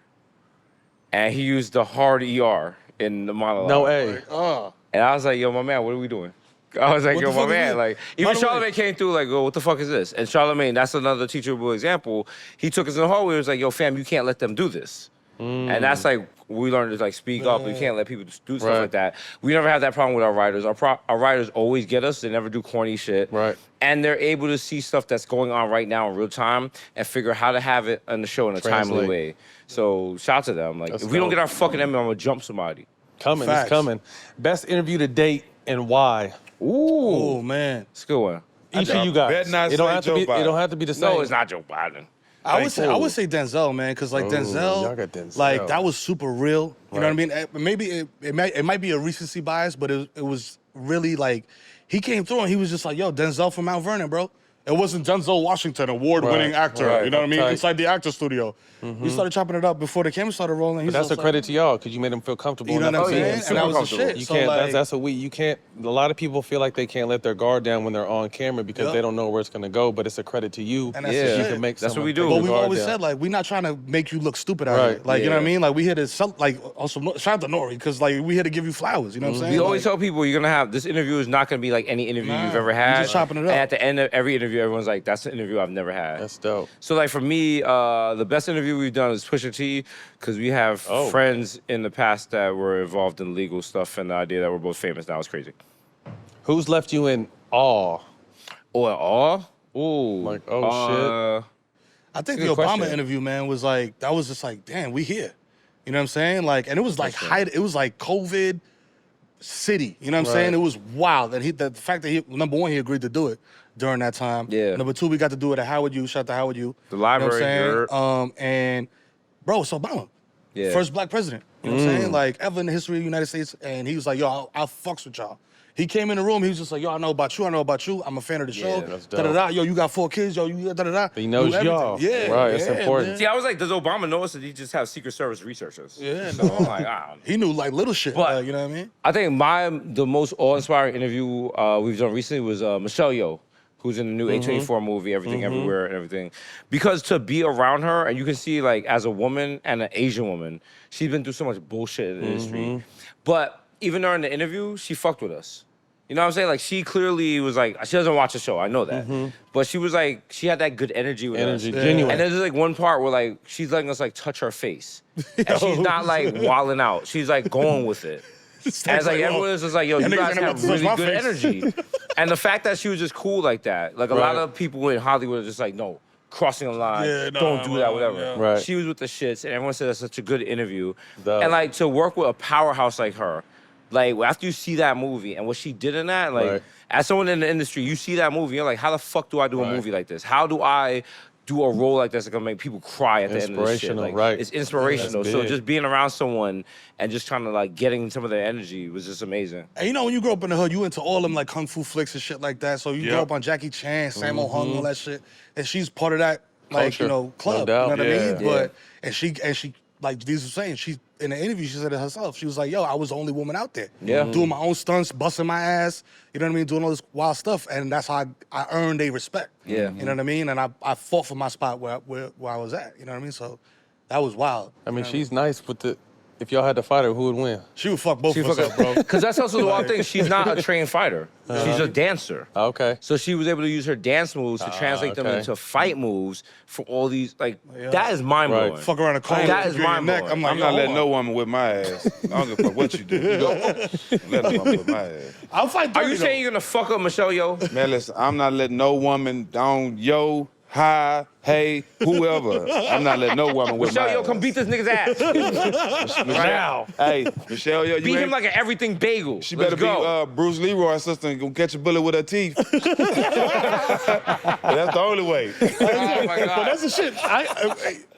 And he used the hard ER in the monologue. No A. And I was like, yo, my man, what are we doing? I was like, What yo, the my fuck is man, this? like, By even the way- Charlemagne came through, like, what the fuck is this? And Charlemagne, that's another teachable example. He took us in the hallway and was like, yo, fam, you can't let them do this. And that's like, we learned to like speak up. You can't let people do stuff like that. We never have that problem with our writers. Our writers always get us. They never do corny shit. Right. And they're able to see stuff that's going on right now in real time and figure out how to have it on the show in a timely Translate. way. So shout out to them. Like, That's if we don't dope. get our fucking Emmy, I'm gonna jump somebody. Coming, Facts. it's coming. Best interview to date and why? Oh man. It's a good one. Each of you guys. bet not It don't say have to Joe be. It Biden. don't have to be the same. No, it's not Joe Biden. I would say Denzel, man, because like Denzel, y'all got Denzel. like that was super real. You know what I mean? Maybe it might be a recency bias, but it was really like he came through and he was just like, yo, Denzel from Mount Vernon, bro. It wasn't Denzel Washington, award-winning actor. You know what I mean? Inside the actor studio. We started chopping it up before the camera started rolling. But that's a credit to y'all because you made them feel comfortable. You know what I'm saying? And And that was the shit. You So, can't. like- That's what you can't. A lot of people feel like they can't let their guard down when they're on camera because they don't know where it's gonna go. But it's a credit to you. And that's the you shit. can make. That's what someone we do. take But their we've guard always down. said, like, we're not trying to make you look stupid out here. Like, you know what I mean? Like, we here to, like, also, shout out to Nori, because, like, we here to give you flowers, you know what I'm saying? We always Like, tell people you're gonna have this interview is not gonna be like any interview you've ever you're had. just chopping it up. And at the end of every interview, everyone's like, "That's an interview I've never had." That's dope. So like for me, the best interview we've done is Pusha T, because we have friends in the past that were involved in legal stuff, and the idea that we're both famous now is crazy. Who's left you in awe? Oh, in awe? Ooh, Like, shit. I think That's the a good Obama question. interview, man, was like, that was just like, damn, we here. You know what I'm saying? Like, and it was like, it was like COVID city. You know what I'm saying? It was wild. And the fact that he, number one, he agreed to do it during that time. Yeah. Number two, we got to do it at Howard U. Shout out to Howard U. The You know library. what I'm dirt. saying? And, bro, it's Obama. Yeah. First black president. You know what I'm saying? Like, ever in the history of the United States. And he was like, yo, I'll fucks with y'all. He came in the room, he was just like, yo, I know about you, I'm a fan of the show. that's dope. Da-da-da. Yo, you got 4 kids, yo, you da-da-da. He knows Do everything. y'all. Yeah. Right, it's yeah, important. man. See, I was like, does Obama know us, or did he just have Secret Service researchers? Yeah, So I'm like, I don't know. He knew like little shit, But- you know what I mean? I think the most awe-inspiring interview we've done recently was Michelle Yeoh, who's in the new A24 movie, Everything Everywhere and everything. Because to be around her, and you can see like as a woman and an Asian woman, she's been through so much bullshit in the industry. But even during the interview, she fucked with us. You know what I'm saying? Like she clearly was like, she doesn't watch the show, I know that. But she was like, she had that good energy with us. Genuine. And there's like one part where like she's letting us like touch her face. And she's not like wilding out. She's like going with it. And it's like everyone is just like, yo, you niggas guys ain't about have to touch really my good face. energy. And the fact that she was just cool like that, like a lot of people in Hollywood are just like, no, crossing the line, Yeah, nah, don't do that, well, whatever. yeah. Right. She was with the shits, and everyone said that's such a good interview. Dope. And like to work with a powerhouse like her, like after you see that movie and what she did in that, like as someone in the industry, you see that movie, you're like, how the fuck do I do a movie like this? How do I do a role like this that's gonna make people cry at the end of the shit? Inspirational, Like, right. it's inspirational. That's So big. just being around someone and just trying to like getting some of their energy was just amazing. And you know, when you grow up in the hood, you into all them like kung fu flicks and shit like that. So you grow up on Jackie Chan, Sammo Hung, all that shit. And she's part of that, like, Culture. you know, club. No doubt. You know what I mean? Yeah. But and she like Desus was saying, she in the interview, she said it herself. She was like, yo, I was the only woman out there. Yeah. Doing my own stunts, busting my ass, you know what I mean? Doing all this wild stuff. And that's how I earned their respect. Yeah. You know what I mean? And I fought for my spot where I was at. You know what I mean? So that was wild. I mean, she's nice with the. If y'all had to fight her, who would win? She would fuck both of us up, bro. Because that's also the wild thing. She's not a trained fighter. She's a dancer. Okay. So she was able to use her dance moves to translate them okay. into fight moves for all these, like, that is mind blowing. Right. Fuck around the corner, That is kick you in your mind-blowing. neck. I'm like, I'm not yo, letting hold no woman whip my ass. I don't give a fuck what you do. Let a woman whip my ass. on. I'll fight Are dirty, you saying you're gonna fuck up Michelle Yeoh? Man, listen, I'm not letting no woman down, yo, hi, hey, whoever. I'm not letting no woman whip Michelle my Yeoh, ass. come beat this nigga's ass. Michelle. Hey, Michelle, yo, you Beat him ain't- like an everything bagel. She Let's better go. be Bruce Leroy's sister and gonna catch a bullet with her teeth. That's the only way. Oh my But God. that's the shit.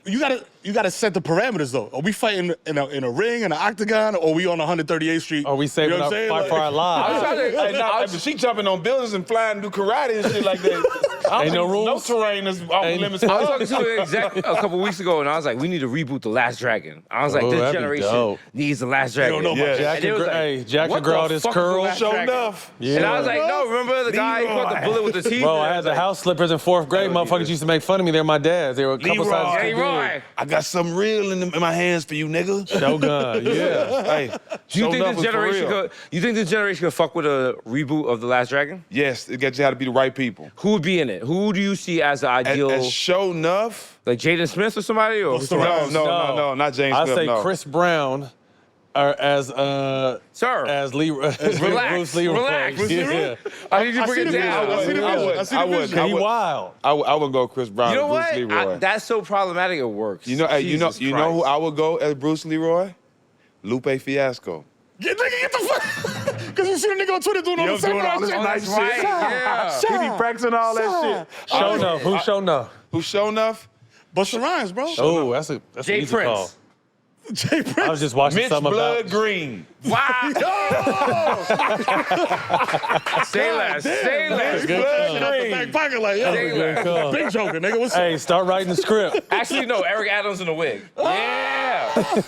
You gotta set the parameters though. Are we fighting in a ring, in an octagon, or are we on 138th Street? Are we saving You know up what I'm saying? fight Like- for our I was lives? trying to, Hey, nah, I but was- she jumping on buildings and flying and do karate and shit like that. Ain't no rules? No terrain is off Ain't- limits. I was talking to an exec a couple weeks ago, and I was like, we need to reboot The Last Dragon. I was like, Oh, this that'd be generation dope. needs The Last Dragon. don't know about Yeah. Jack And they and was Gr- like, hey, Jack what and grow the out his fuck is The curls. Last Show Dragon? enough. Yeah. And I was like, no, remember the guy who caught the bullet with the teeth? Bro, I had the house slippers in 4th grade. Motherfuckers used to make fun of me. They're my dad's. They were a couple Leroy. sizes Hey, too big. Roy. I got something real in my hands for you, nigga. Shogun, yeah. Hey, Do you show think enough this is for generation real. could? You think this generation could fuck with a reboot of The Last Dragon? Yes, it got you how to be the right people. Who would be in it? Who do you see as the ideal? And show enough. Like Jaden Smith or somebody? Or What's the No, not James I Smith, say no. Chris Brown as Sir, as Leroy. relax, Bruce Leroy. relax. Bruce Yeah. Leroy? I need you to bring it down. I see the vision. I see the vision. He wild. I would go Chris Brown You know and Bruce what? Leroy. That's so problematic. It works. You know, hey, you know Jesus who Christ. I would go as Bruce Leroy? Lupe Fiasco. Get the fuck. Because you see the nigga on Twitter doing all the same doing all this shit. nice That's right, shit. yeah. Kitty practicing all that shit. Show enough. Who show enough? Who show enough? Busta Rhymes, bro. Oh, that's an Jay easy call. Prince. Jay Prince. I was just watching Mitch something Blood about. Green. Wow. Say less. Say less. Good Out call. the back pocket like, yo, Say less. call. big joker, nigga. What's up? Hey, start writing the script. Actually, no, Eric Adams in a wig. Yeah.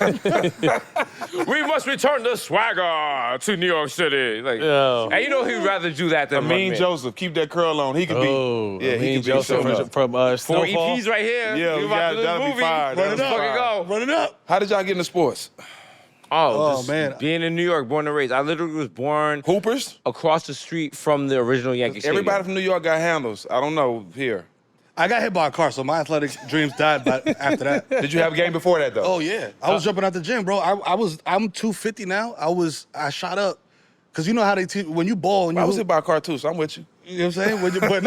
We must return the swagger to New York City. Like, Yo. and you know he'd rather do that than Mean Run Joseph, keep that curl on. He could Oh, be. Yeah, he Mean could be Joseph showing up. from 4 Snowfall. EPs right here. Yeah, We we about got to do this that'll be movie. fire. Run it That'll up. be fire. Run it up. How did y'all get into sports? Oh, Oh, man. Being in New York, born and raised. I literally was born Hoopers? across the street from the original Yankee Stadium. Everybody from New York got handles. I don't know here. I got hit by a car, so my athletic dreams died after that. Did you have a game before that though? Oh yeah, I was jumping out the gym, bro. I'm 250 now. I shot up, cause you know how they teach when you ball and you I was hit by a car too, so I'm with you. You know what I'm saying? But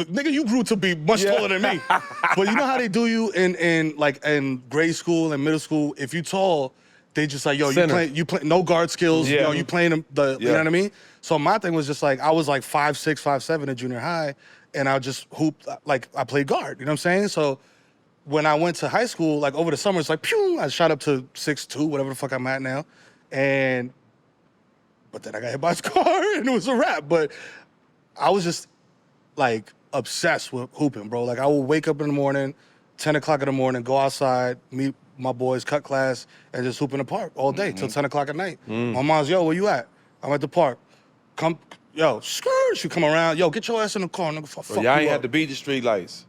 nigga, you grew to be much taller than me. But you know how they do you in grade school and middle school? If you tall, they just like, yo, you play no guard skills. Yeah. You know, you playing you know what I mean? So my thing was just like, I was like 5'6", 5'7" in junior high, and I just hooped, like I played guard, you know what I'm saying? So when I went to high school, like over the summer, it's like, pew, I shot up to 6'2", whatever the fuck I'm at now. But then I got hit by his car and it was a wrap. But I was just like obsessed with hooping, bro. Like I would wake up in the morning, 10 o'clock in the morning, go outside, meet my boys, cut class, and just hoop in the park all day till 10 o'clock at night. My mom's, yo, where you at? I'm at the park. Come, yo, skirt. She come around, yo, get your ass in the car, nigga. Fuck So you y'all ain't up. had to beat the street lights.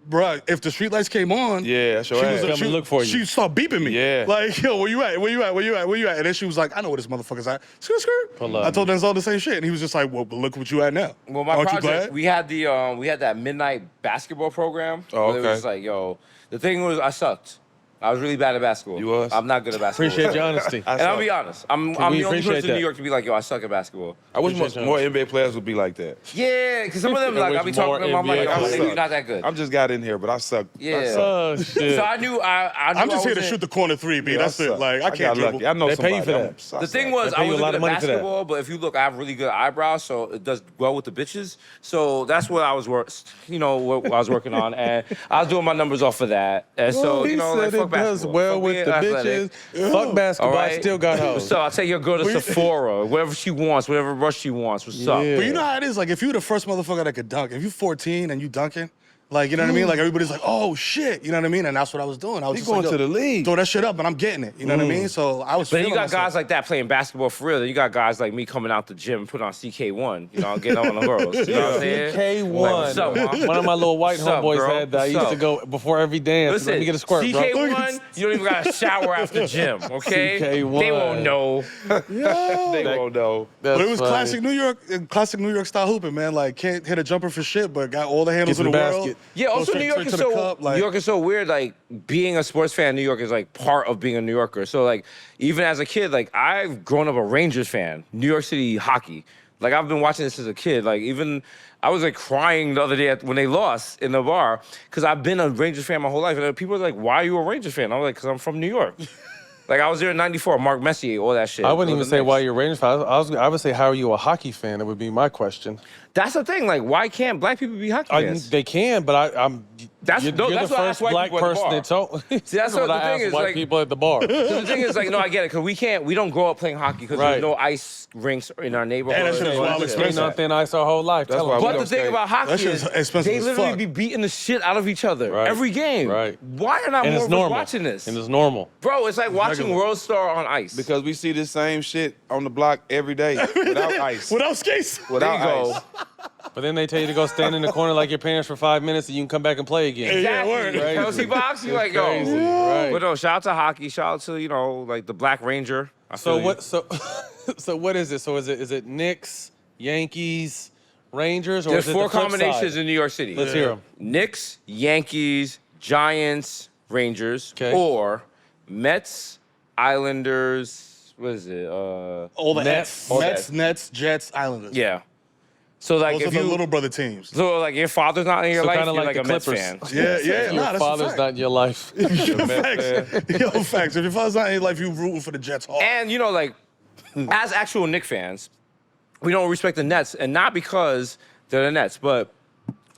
Bruh, if the street lights came on, Yeah, that's your ass. Come and look for you. She'd start beeping me. Yeah. Like, yo, where you at? Where you at? Where you at? Where you at? And then she was like, I know where this motherfucker's at. Skirt. Pull up. I told Denzel the same shit. And he was just like, well, look what you at now. Well, my Aren't you project, glad? we had that midnight basketball program. Oh, where It okay. was just like, yo, the thing was I sucked. I was really bad at basketball. You was? I'm not good at basketball. Appreciate your honesty. And I'll be honest, I'm We the only appreciate person in that. New York to be like, yo, I suck at basketball. I wish Appreciate more you. NBA players would be like that. Yeah, because some of them, I like, wish I'll be talking to them, I'm more like, NBA oh, players maybe suck. not that good. I just got in here, but I suck. Yeah. I suck. Oh shit. So I knew I'm just here to shoot the corner three, B. Yeah, That's I it. suck. Like, I got can't lucky. dribble. I know They pay you somebody. for that. The thing was, They pay I you a wasn't lot good of at money for that. basketball, but if you look, I have really good eyebrows, so it does well with the bitches. So that's what I was what I was working on, and I was doing my numbers off of that. And so, he you know, like, said fuck it does basketball. well Fuck with being the athletic. bitches. Fuck basketball. All I right? still got hoes. So I'll take your girl to Sephora, whatever she wants, whatever rush she wants. What's up? Yeah. But you know how it is? Like, if you're the first motherfucker that could dunk, if you're 14 and you dunking, like, you know what I mean? Like, everybody's like, oh, shit. You know what I mean? And that's what I was doing. I was He just going like, to yo, the league. throw that shit up, and I'm getting it. You know what I mean? So I was But then you feeling got myself. guys like that playing basketball for real. Then you got guys like me coming out the gym, putting on CK1, you know, getting on the girls. You know what I'm saying? K1. Like, what's up, Mom? One of my little white What's up, homeboys girl? had that. I What's used to up? go before every dance. Listen, Let me get a squirt, bro. CK1, you don't even got to shower after gym, okay? CK1. They won't know. They won't know. But it was funny. classic New York style hooping, man. Like, can't hit a jumper for shit, but got all the handles Get in to the the world. basket. Yeah, Go also straight- New York straight is to the so cup, like- New York is so weird. Like being a sports fan in New York is like part of being a New Yorker. So like even as a kid, like I've grown up a Rangers fan, New York City hockey. Like I've been watching this as a kid. Like even I was like crying the other day when they lost in the bar because I've been a Rangers fan my whole life. And people are like, "Why are you a Rangers fan?" I'm like, "Cause I'm from New York." Like I was there in '94, Mark Messier, all that shit. I wouldn't even Those say Knicks. why you're a Rangers fan. I would say, how are you a hockey fan? That would be my question. That's the thing. Like, why can't black people be hockey fans? They can, but I'm. That's- you're, no, you're that's the what I first asked white black people at the person bar. that told. See, that's what the I thing asked is, white like- people at the bar. So the thing is, like, no, I get it, because we don't grow up playing hockey because Right. there's no ice rinks in our neighborhood. And that shit is wild Been expensive. on thin ice our whole life. That's Tell why 'em. we But don't the thing skate. about hockey That shit is is expensive they as literally fuck. be beating the shit out of each other Right. every game. Right. Why are not And more it's of us normal. watching this? And it's normal. Bro, it's like watching regular. World Star on ice. Because we see the same shit on the block every day without ice. Without skates. Without there you go. ice. But then they tell you to go stand in the corner like your parents for 5 minutes and you can come back and play again. Yeah, Exactly. word. Crazy. Kelsey Box, you like, yo. Crazy. Right. But no, shout out to hockey. Shout out to, you know, like the Black Ranger. I So feel you. what? So what is it? So is it Knicks, Yankees, Rangers, or There's is it four the flip combinations side? in New York City. Let's hear 'em. Knicks, Yankees, Giants, Rangers, Okay. or Mets, Islanders. What is it? All the Nets. Nets, Jets, Islanders. Yeah. So like Those are if the you little brother teams. so like your father's not in your So life, kinda you're like like a the Mets Clippers. fan. Yeah, yeah. Your Nah, that's a father's fact. not in your life. Yo, facts. Yo, facts. If your father's not in your life, you rooting for the Jets hard. And you know, like as actual Knicks fans, we don't respect the Nets, and not because they're the Nets, but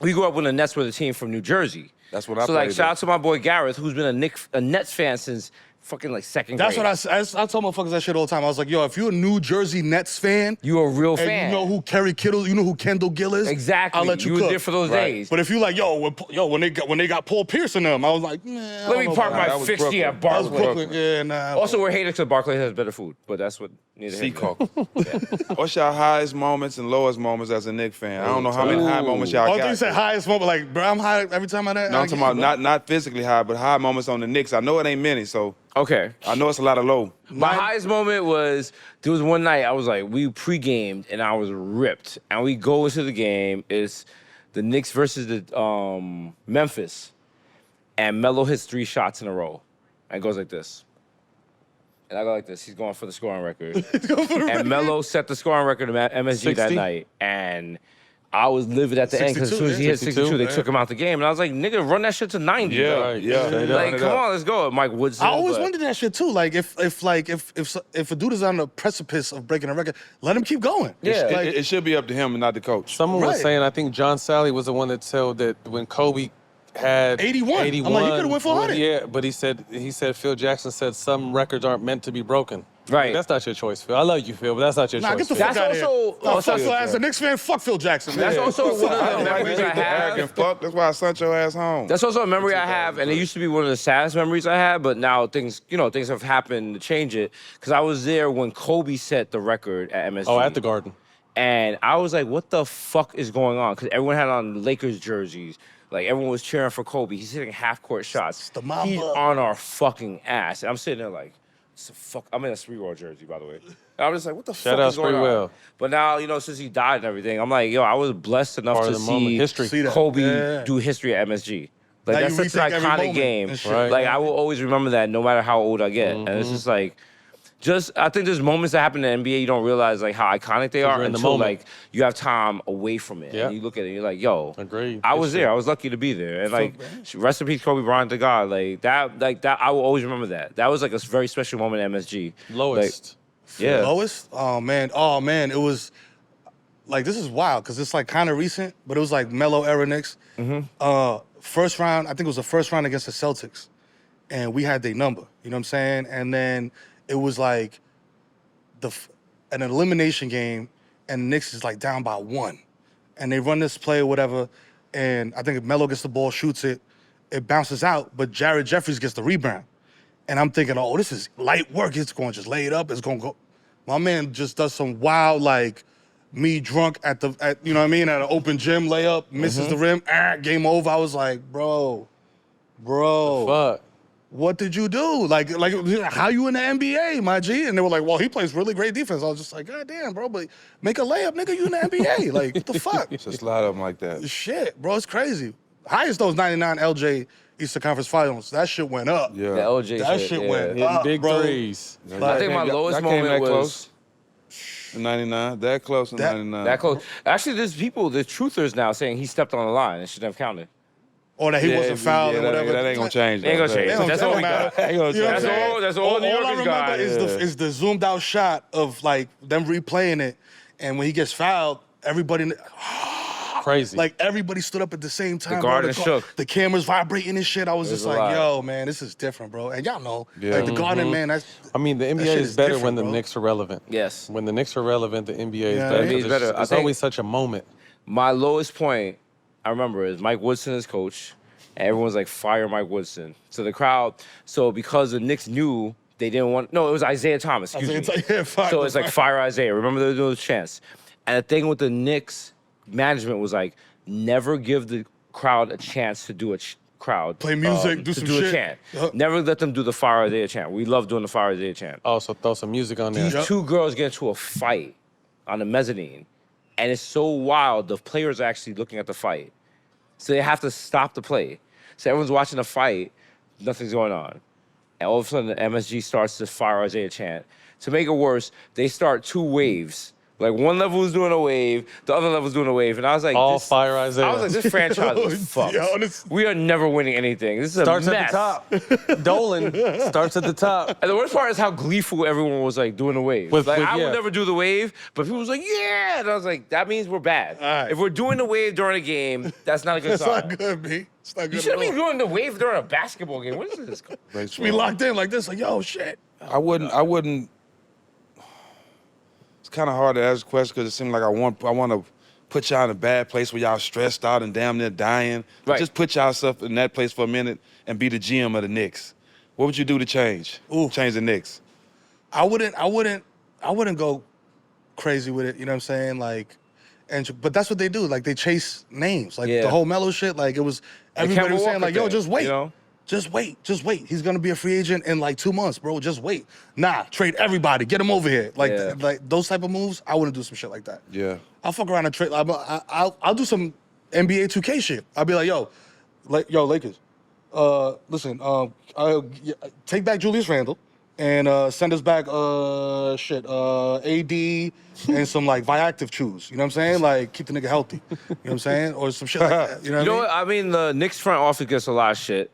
we grew up when the Nets were the team from New Jersey. That's what I So like, played shout there. out to my boy Gareth, who's been a Nets fan since fucking like second grade. That's what I tell motherfuckers that shit all the time. I was like, yo, if you're a New Jersey Nets fan, You a real and fan. you know who Kerry Kittle, you know who Kendall Gill is. Exactly. I'll let you was cook. there for those days. But if you like, when they got Paul Pierce in them, I was like, man. Let me park That my was 50 Brooklyn. at That was Barclays. Brooklyn. Yeah, nah. Also, we're haters because Barclays has better food, but that's what neither here nor there. What's your highest moments and lowest moments as a Knicks fan? I don't know how many high moments y'all Oh, got. you said highest moment, like, bro, I'm high every time I No, I'm talking about not physically high, but high moments on the Knicks. I know it ain't many, so Okay. I know it's a lot of low. My highest moment was, there was one night I was like, we pre-gamed and I was ripped. And we go into the game, it's the Knicks versus the Memphis. And Melo hits 3 shots in a row. And goes like this. And I go like this. He's going for the scoring record. And Melo set the scoring record at MSG that 60? night. And I was livid at the end because as soon as he hit 62, they took him out the game. And I was like, nigga, run that shit to 90. bro. Right. Yeah. Straight up. Like, come on, let's go. Mike Woodson. I always but- wondered that shit too. Like if a dude is on the precipice of breaking a record, let him keep going. Yeah. Like, It should be up to him and not the coach. Someone was Right. saying, I think John Sally was the one that told that when Kobe had 81. I'm like, he could've went for 100. Yeah, but he said Phil Jackson said some records aren't meant to be broken. Right. That's not your choice, Phil. I love you, Phil, but that's not your nah, choice. get the Phil. fuck That's out of here. also- Nah, also- fuck Phil. As a Knicks fan, fuck Phil Jackson. That's Yeah. also one of the I memories I hate the have. arrogant fuck. That's why I sent your ass home. That's also a memory I have, and it used to be one of the saddest memories I had. But now things have happened to change it. Because I was there when Kobe set the record at MSG. Oh, at the Garden. And I was like, what the fuck is going on? Because everyone had on Lakers jerseys. Like, everyone was cheering for Kobe. He's hitting half-court shots. the Mamba. He's on our fucking ass. And I'm sitting there like, I'm in a Spreewell jersey, by the way. And I'm just like, what the Shout fuck out is going on? Spreewell. But now, since he died and everything, I'm like, yo, I was blessed enough Part to of the moment. see History. See that. Kobe Yeah. do history at MSG. Like, Now that's you such an retake every iconic moment game. and shit. Right. Like, I will always remember that no matter how old I get. And it's just like, I think there's moments that happen in the NBA you don't realize like how iconic they are you're in the until moment. like you have time away from it. Yeah. And you look at it and you're like, yo, Agreed. I was History. there. I was lucky to be there. And like, rest in peace, Kobe Bryant to God. Like that, I will always remember that. That was like a very special moment at MSG. Lowest. Yeah. Lowest? Oh man, it was like, this is wild because it's like kind of recent, but it was like Melo era Knicks. First round, I think it was the first round against the Celtics, and we had their number. You know what I'm saying? And then it was like an elimination game, and the Knicks is like down by 1, and they run this play or whatever, and I think if Melo gets the ball, shoots it, it bounces out, but Jared Jeffries gets the rebound. And I'm thinking, oh, this is light work. It's going to just lay it up. It's going to go. My man just does some wild, like, me drunk at you know what I mean, at an open gym layup, misses the rim, game over. I was like, bro, Fuck. what did you do? Like, how you in the NBA, my G? And they were like, well, he plays really great defense. I was just like, God damn, bro, but make a layup, nigga, you in the NBA. Like, what the fuck? Just slide up like that. Shit, bro, it's crazy. Highest though is 99 LJ Eastern Conference Finals. That shit went up. Yeah. The LJ That shit, shit yeah. went Hitting up, big bro. threes. I think my lowest y'all came moment that was close? In 99, that close in 99. that close. Actually, there's truthers now saying he stepped on the line and shouldn't have counted. Or that he wasn't fouled or whatever. That ain't gonna change. Ain't gonna though. change. They don't- That's that all don't we matter. got. Ain't gonna You know what I'm change. saying? That's all New All I Yorkers remember got. is the zoomed out shot of like them replaying it, and when he gets fouled, everybody Crazy. like everybody stood up at the same time. bro. Garden shook. The cameras vibrating and shit. I was just a like, lot. yo, man, this is different, bro. And y'all know, Yeah. like the Garden, man, that's. I mean, the NBA shit is is better different, when the bro. Knicks are relevant. Yes. When the Knicks are relevant, the NBA is Yeah. better. NBA is 'cause better. It's, I it's think- always such a moment. My lowest point, I remember, is Mike Woodson as coach, and everyone's like, fire Mike Woodson. So the crowd, because the Knicks knew they didn't want, no, it was Isaiah Thomas, excuse me. Yeah, fire, So it's like, fire Isaiah. Remember those chants. And the thing with the Knicks management was like, never give the crowd a chance to do a crowd. Play music, do to some do shit. a chant. Yup. Never let them do the fire Isaiah chant. We love doing the fire Isaiah chant. Also, throw some music on there. These two girls get into a fight on the mezzanine, and it's so wild. The players are actually looking at the fight, so they have to stop the play. So everyone's watching the fight, nothing's going on, and all of a sudden the MSG starts to fire Isaiah chant. To make it worse, they start 2 waves Like one level was doing a wave, the other level was doing a wave, and I was like, All Fire Isaiah. I was like, this franchise is fucked. Yo, this- We are never winning anything. This is Starts a at mess. the top. Dolan starts at the top. And the worst part is how gleeful everyone was like doing the wave. With- like with- I yeah. would never do the wave, but people was like, yeah, and I was like, that means we're bad. All right. If we're doing the wave during a game, that's not a good It's sign. not good, B. It's not good. You shouldn't at be all. doing the wave during a basketball game. What is this? We locked in like this, like, yo, shit. I wouldn't. It's kind of hard to ask a question because it seems like I want to put y'all in a bad place where y'all stressed out and damn near dying. But Right. just put yourself in that place for a minute and be the GM of the Knicks. What would you do to change? Ooh. Change the Knicks. I wouldn't go crazy with it. You know what I'm saying? Like, but that's what they do. Like, they chase names. Like Yeah. the whole Melo shit. Like, it was everybody Kemba was saying Walker like, yo, thing, just wait. you know? Just wait. He's gonna be a free agent in like 2 months, bro. Just wait. Nah, trade everybody. Get him over here. Like, Yeah. like those type of moves. I wouldn't do some shit like that. Yeah. I'll fuck around and trade. I'll do some NBA 2K shit. I'll be like, yo, Lakers. Listen, take back Julius Randle and send us back AD and some like Viactive chews. You know what I'm saying? Like, keep the nigga healthy. You know what I'm saying? Or some shit like that. You know You know what what? I mean, the Knicks front office gets a lot of shit,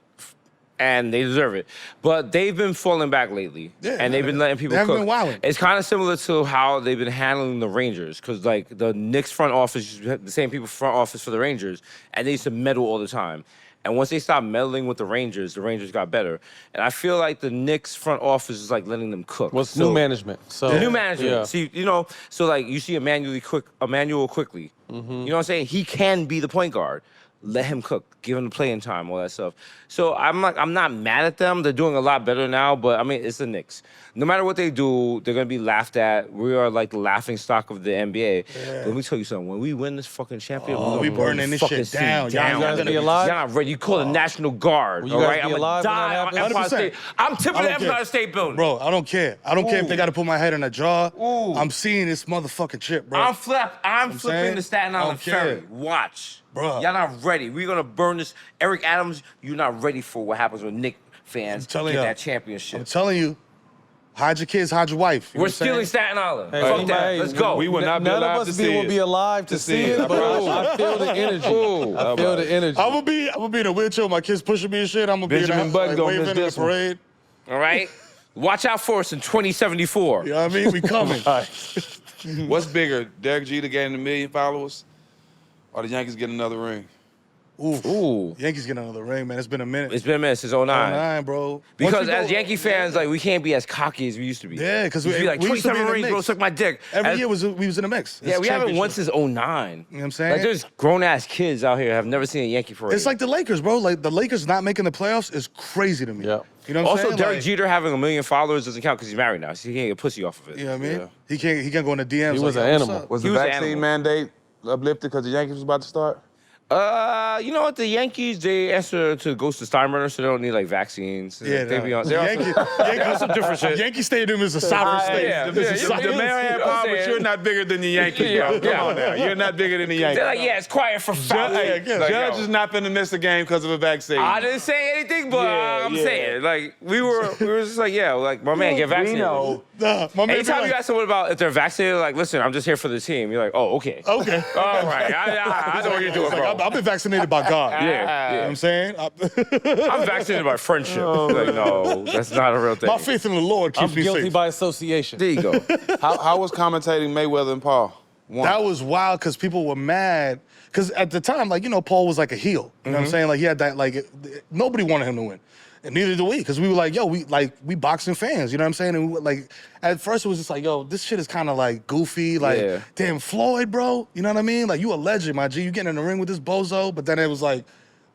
and they deserve it. But they've been falling back lately, Yeah, and they've been letting people they haven't cook. been wilding. It's kind of similar to how they've been handling the Rangers, because like the Knicks front office, the same people front office for the Rangers, and they used to meddle all the time. And once they stopped meddling with the Rangers got better. And I feel like the Knicks front office is like letting them cook. What's new management? So The new management. Yeah. See, you know, so like you see Emmanuel quickly. Mm-hmm. You know what I'm saying? He can be the point guard. Let him cook. Give him the playing time, all that stuff. So I'm not mad at them. They're doing a lot better now, but I mean, it's the Knicks. No matter what they do, they're gonna be laughed at. We are like the laughing stock of the NBA. But let me tell you something. When we win this fucking championship, we're we gonna burn burning the this fucking shit city down. Y'all gonna be alive? Y'all not ready. You call the National Guard. Will you all guys right? be I'm alive gonna when that die on happens? Empire 100%. State. I'm tipping I the don't care. Empire State Building. Bro, I don't care. I don't care if they Ooh. got to put my head in a jar. Ooh. I'm seeing this motherfucking chip, bro. I'm flipping saying? the Staten I Island don't care. ferry. Watch. Bruh. Y'all not ready. We're gonna burn this. Eric Adams, you're not ready for what happens when Knick fans telling get y'all. that championship. I'm telling you, hide your kids, hide your wife. You know We're what I'm saying? stealing Staten Island. Hey, Fuck that. hey, Let's go. we would not be None alive of to us see will it. be alive to see it, but I feel the energy. I feel the energy. I'm gonna be in a wheelchair with my kids pushing me and shit. I'm gonna Benjamin be in Button like, gonna waving miss in the this one. parade. All right? Watch out for us in 2074. You know what I mean? We coming. What's bigger, Derek Jeter gaining 1 million followers, or the Yankees getting another ring? Ooh. Yankees getting another ring, man. It's been a minute. It's been a minute since 09. 09, bro. Because Once we as go- Yankee fans, like we can't be as cocky as we used to be. Yeah, 'cause we used to be like we used to be 27 in the rings, bro. mix. Suck my dick. every As- year we was in the mix. Yeah, It's we haven't championship. won since 09. You know what I'm saying? Like there's grown ass kids out here have never seen a Yankee parade. It's like the Lakers, bro. Like the Lakers not making the playoffs is crazy to me. Yeah. You know what I'm Also, saying? Derek Like, Jeter having 1 million followers doesn't count because he's married now, so he can't get pussy off of it. You know what I mean? Yeah. He can't go in the DMs. He like, was an yo, what's animal. up? Was He the was an vaccine animal. mandate uplifted because the Yankees was about to start? You know what? The Yankees, they answer to Ghost of Steinbrenner, so they don't need like vaccines. Yeah, they nah. be on. They're on some different shit. Yankee Stadium is a sovereign state. yeah. This is Yeah, sovereign The mayor had You know what I'm power, but saying? you're not bigger than the Yankees, Yeah, bro. Come yeah. on now. You're not bigger than the Yankees. They're like, yeah, it's quiet for 5 weeks. Like, Judge yo. is not finna miss a game because of a vaccine. I didn't say anything, but Yeah, I'm yeah. saying, like, we were just like, yeah, like, my man, get vaccinated. know. Nah, my man be Anytime like, you ask someone about if they're vaccinated, like, listen, I'm just here for the team. You're like, oh, okay. okay. All right, I know what you're doing, It's like, bro. I've been vaccinated by God. Yeah, You know what I'm saying? I'm vaccinated by friendship. Like, no, that's not a real thing. My faith in the Lord I'm keeps me guilty safe. by association. There you go. How was commentating Mayweather and Paul? One. That was wild because people were mad. Because at the time, like, you know, Paul was like a heel. You know what I'm saying? Like, he had that, like, nobody wanted him to win. And neither do we. Because we were like, yo, we boxing fans. You know what I'm saying? And we were like, at first it was just like, yo, this shit is kind of like goofy. Like, Yeah. damn, Floyd, bro. You know what I mean? Like, you a legend, my G. You getting in the ring with this bozo. But then it was like,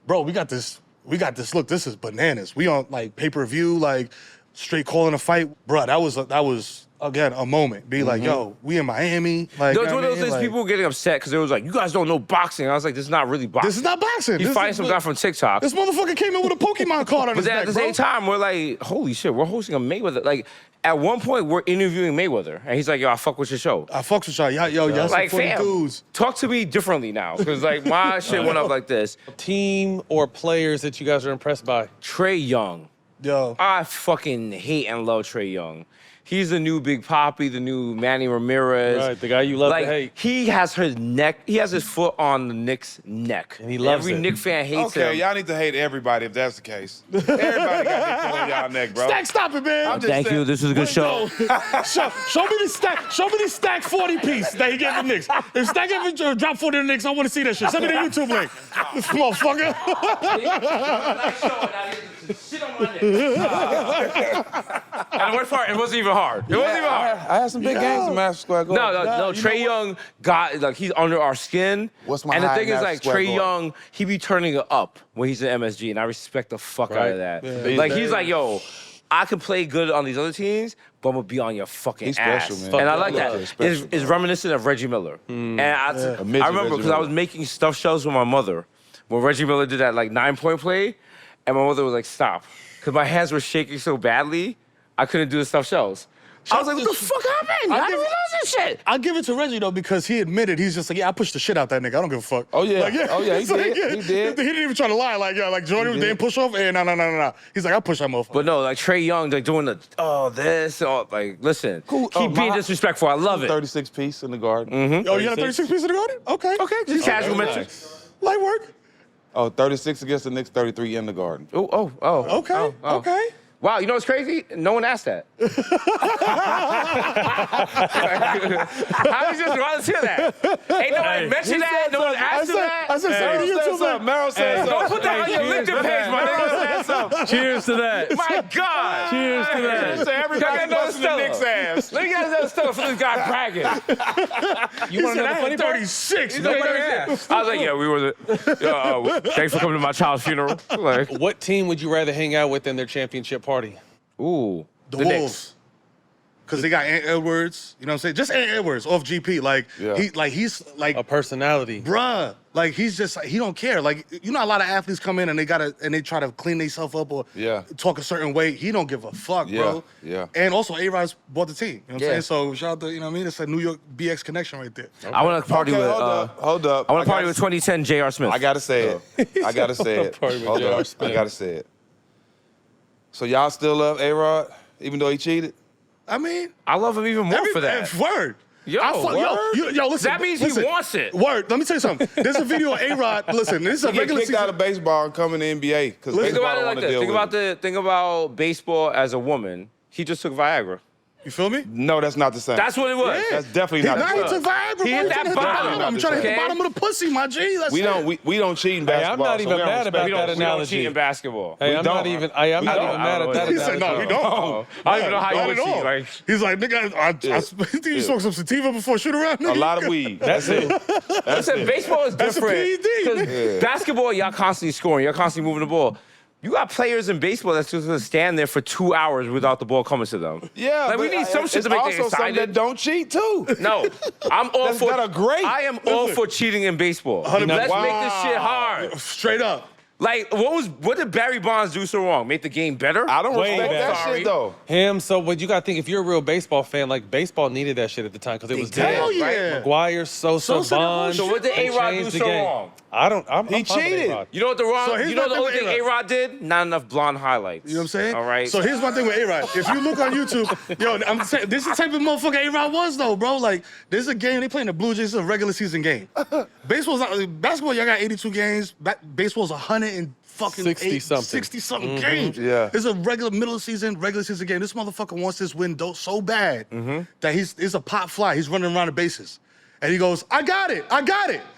bro, we got this. Look, this is bananas. We on, like, pay-per-view, like, straight calling a fight. Bro, that was again, a moment. Be like, yo, we in Miami. Like, There you was know one what I of those mean? things Like, people were getting upset because they was like, you guys don't know boxing. I was like, this is not really boxing. this is not boxing. He's This fighting is- some guy from TikTok. This motherfucker came in with a Pokemon card on But his then neck, at the bro. same time, we're like, holy shit, we're hosting a Mayweather. Like, at one point, we're interviewing Mayweather. And he's like, yo, I fuck with your show. I fucks with y'all. Y'all some Like, funny fam, dudes. talk to me differently now. Because, like, my shit went up like this. Team or players that you guys are impressed by? Trey Young. Yo. I fucking hate and love Trey Young. He's the new Big Papi, the new Manny Ramirez. Right, the guy you love like, to hate. He has his neck. He has his foot on the Knicks' neck, and he loves Every it. Knicks fan hates him. Okay, y'all need to hate everybody if that's the case. Everybody got their foot on y'all neck, bro. Stack, stop it, man. Thank you. This is a good show. Show me the stack. Show me the stack 40 piece that he gave the Knicks. If Stack ever drop 40 to the Knicks, I want to see that shit. Send me the YouTube link. This motherfucker. And the worst part, it wasn't even hard. It wasn't even hard. I had some big games in Madison Square Garden. No. Trey Young got like he's under our skin. What's my And the high thing is, Madison like Square Trey Garden? Young, he be turning it up when he's in MSG, and I respect the fuck out of that. Yeah. Like he's like, yo, I can play good on these other teams, but I'm gonna be on your fucking He's ass. special, man. And I like Yeah, that. he's special, It's reminiscent of Reggie Miller. And I midget remember Reggie because I was Miller. making stuff shows with my mother when Reggie Miller did that like 9-point play, and my mother was like, stop, because my hands were shaking so badly, I couldn't do the stuff shows. I was like, what the fuck happened? How did we lose this shit? I'll give it to Reggie, though, because he admitted, he's just like, yeah, I pushed the shit out that nigga. I don't give a fuck. Oh, yeah. Like, Oh, yeah, he It's like, did. He did. He didn't even try to lie. Like Jordan He didn't did. push off. No. He's like, I pushed that motherfucker. But no, like Trey Young, like doing the like listen, Cool. keep being My- disrespectful. I love it. 36 piece in the garden. Oh, you got a 36 piece in the garden? Okay. Okay, just casual mention. Light work. Oh, 36 against the Knicks, 33 in the garden. Oh. Okay. Okay. Wow, you know what's crazy? No one asked that. How did you just volunteer that? Ain't nobody mentioned that. No one asked you that. I said, send me the YouTube link. Merrill said Don't something. put that on your LinkedIn page, my nigga. Cheers to that. My God. Cheers to that. So everybody busting the Knicks ass. Let me get another stuff for this guy bragging. You want to know the funny part? 36. Nobody asked. I was like, yeah, we were thanks for coming to my child's funeral. Like, What team would you rather hang out with in their championship party? ooh. The Knicks. Wolves. Because they got Ant Edwards, you know what I'm saying? Just Ant Edwards off GP. He's like, A personality. bruh, like he's just, he don't care. Like, you know, a lot of athletes come in and they try to clean themselves up or talk a certain way. He don't give a fuck, bro. Yeah. And also, A-Rod's bought the team. You know what I'm Yeah. saying? So shout out to, you know what I mean? It's a New York BX connection right there. I want to party Okay, with. hold up. I want to party with 2010 J.R. Smith. I gotta say it. I gotta say it. Party with Hold J.R. up. Smith. I gotta say it. So y'all still love A-Rod, even though he cheated? I mean, I love him even more for that. Word. Yo, Yo, listen. That means he wants it. Word. Let me tell you something. There's a video of A-Rod. Listen, this is a He get regular kicked season. out of baseball and come in the NBA because Think baseball about don't it want like to this. deal with Think about baseball as a woman. He just took Viagra. You feel me? No, that's not the same. That's what it was. That's definitely not Now the he same. took Viagra. He bro. hit that trying to hit the bottom. I'm trying to hit Okay. the bottom of the pussy, my G. That's We it. don't cheat in Hey, basketball. I'm not so even we don't mad respect about We that don't cheat analogy. in basketball. Hey, I'm not don't. even mad at that He said, no, we don't. I don't even know how you Not would at cheat. all. Like, He's like, nigga, I think you smoked some sativa before shoot around. A lot of weed. That's it. listen, baseball is That's a different. PED. Because basketball, y'all constantly scoring. You're constantly moving the ball. You got players in baseball that's just gonna stand there for 2 hours without the ball coming to them. Yeah, Like, we but need some shit it's to make also it some that excited. don't cheat too. No, I'm all That's for. got a great- I am all for cheating in baseball. 100%. Let's make this Wow. shit hard. Straight up. Like, what did Barry Bonds do so wrong? Make the game better? I don't Way respect that better. shit though. Him, so what you got to think, if you're a real baseball fan, like baseball needed that shit at the time because it was dead. Hell yeah. McGuire, Sosa, Sosa, Bonds. So what did they A-Rod do changed the so game. wrong? I'm He fine with cheated. A-Rod. You know what the wrong? So here's You know my the thing only with thing A-Rod. A-Rod did? Not enough blonde highlights. You know what I'm saying? All right. So here's my thing with A-Rod. If you look on YouTube, yo, I'm saying this is the type of motherfucker A-Rod was though, bro. Like, this is a game they playing the Blue Jays. It's a regular season game. Baseball's not, basketball. Y'all got 82 games. Baseball's 100 and fucking 60-something. 60-something games. Yeah. It's a regular regular season game. This motherfucker wants this window so bad that it's a pop fly. He's running around the bases. And he goes, I got it.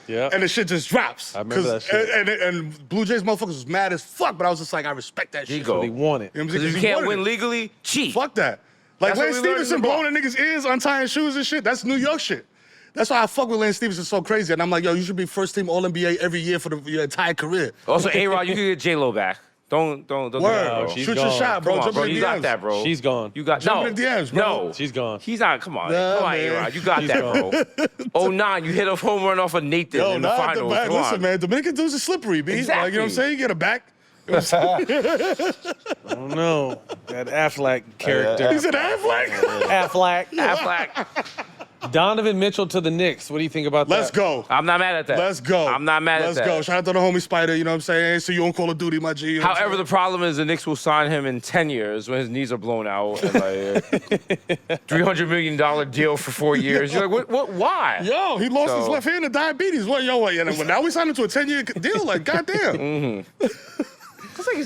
Yeah. And the shit just drops. I remember that shit. And Blue Jays motherfuckers was mad as fuck, but I was just like, I respect that shit. Ego. They want it. You know what I'm Because saying? if 'Cause you he can't wanted win it. legally, cheat. Fuck that. Like That's what Lance we learned in Stevenson the blowing the niggas' ears, untying shoes and shit. That's New York shit. That's why I fuck with Lance Stevenson so crazy. And I'm like, yo, you should be first team All-NBA every year for your entire career. Also, A-Rod, you can get J-Lo back. Don't do that, Word. bro. she's Shoot your gone. shot, bro. Come on, Jump bro. in the You got DMs. that, bro. She's gone. You got Jump no. in the DMs, bro. No. She's gone. He's not. Come on. Nah, Come on, man. A-Rod. You got She's that, bro. 09, you hit a home run off of Nathan Yo, in the nah, finals. Come listen, on. man. Dominican dudes are slippery, B. Like, you know what I'm Exactly. saying? You get a back. I don't know. That Affleck character. He said Affleck. Affleck. Affleck. Donovan Mitchell to the Knicks. What do you think about that? Let's go. I'm not mad at that. Let's go. I'm not mad at that. Let's go. Shout out to the homie Spider, you know what I'm saying? So you on Call of Duty, my G. You know what I'm However, saying? the problem is the Knicks will sign him in 10 years when his knees are blown out. And like, $300 million deal for 4 years. You're like, what? Why? Yo, he lost his So- left hand to diabetes. What? Now we signed him to a 10-year deal. Like, goddamn. It's like,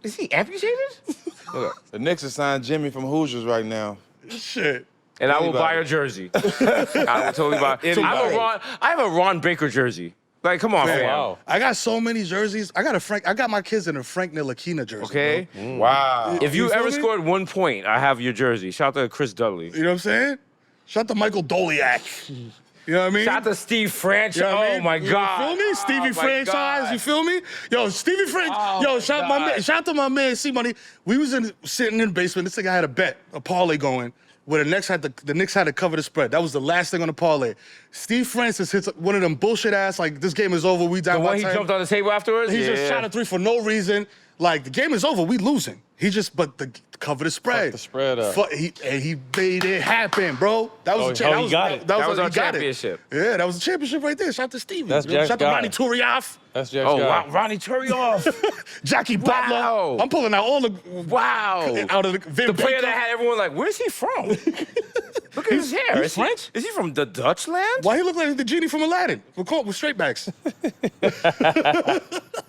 is he amputated? The Knicks have signed Jimmy from Hoosiers right now. Shit. And I will Anybody. buy a jersey. I will totally buy. I have a Ron Baker jersey. Like, come on, fam. Wow. I got so many jerseys. I got my kids in a Frank Ntilikina jersey. Okay. Wow. If you You feel ever me? scored 1 point, I have your jersey. Shout out to Chris Dudley. You know what I'm saying? Shout out to Michael Doliak. You know what I mean? Shout out to Steve Franchise. You know what I Oh mean? my You God. feel me? Stevie Oh, my Franchise. God. You feel me? Yo, Stevie Franchise. Oh, Shout out to my man C Money. We was sitting in the basement. This nigga had a bet, a parlay going, where the Knicks had to cover the spread. That was the last thing on the parlay. Steve Francis hits one of them bullshit ass like this game is over. We down The by one he 10. jumped on the table afterwards? He just shot a 3 for no reason. Like the game is over. We losing. Cover the spread. the spread up. He made it happen, bro. That was he got it. That was our he got it. championship. Yeah, that was a championship right there. Shout out to Stevie. That's You know, Jack's shout out to guy. Ronnie Turioff, That's Jack's Oh, guy. wow. Ronnie Turioff. Jackie Butler. Wow. I'm pulling out all the Wow. out of the Vin The player Baker. that had everyone like, where's he from? Look at his hair. He's French? Is he from the Dutch land? Why he look like the genie from Aladdin? We're caught with straight backs. I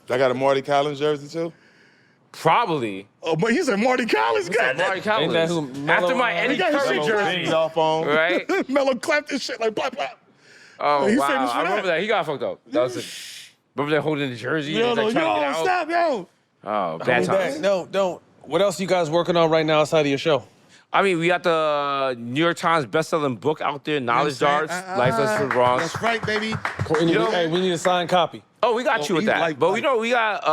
got a Marty Collins jersey too. Probably. Oh, but he's a Marty Collins guy. Marty Collins. that who After Melo- my He Eddie got his Curry shit jersey. He's off on. Right? Melo clapped this shit like blah blah. Oh, He's wow. famous for I remember that. that. He got fucked up. That was remember that holding the jersey? Yo, and like, trying to get out? stop, yo. Oh, bad times. No, don't. What else you guys working on right now outside of your show? I mean, we got the New York Times best-selling book out there, Knowledge Darts, Life Lessons for Bronx. That's right, baby. Hey, we need a signed copy. Oh, we got you with he that. like- But we know we got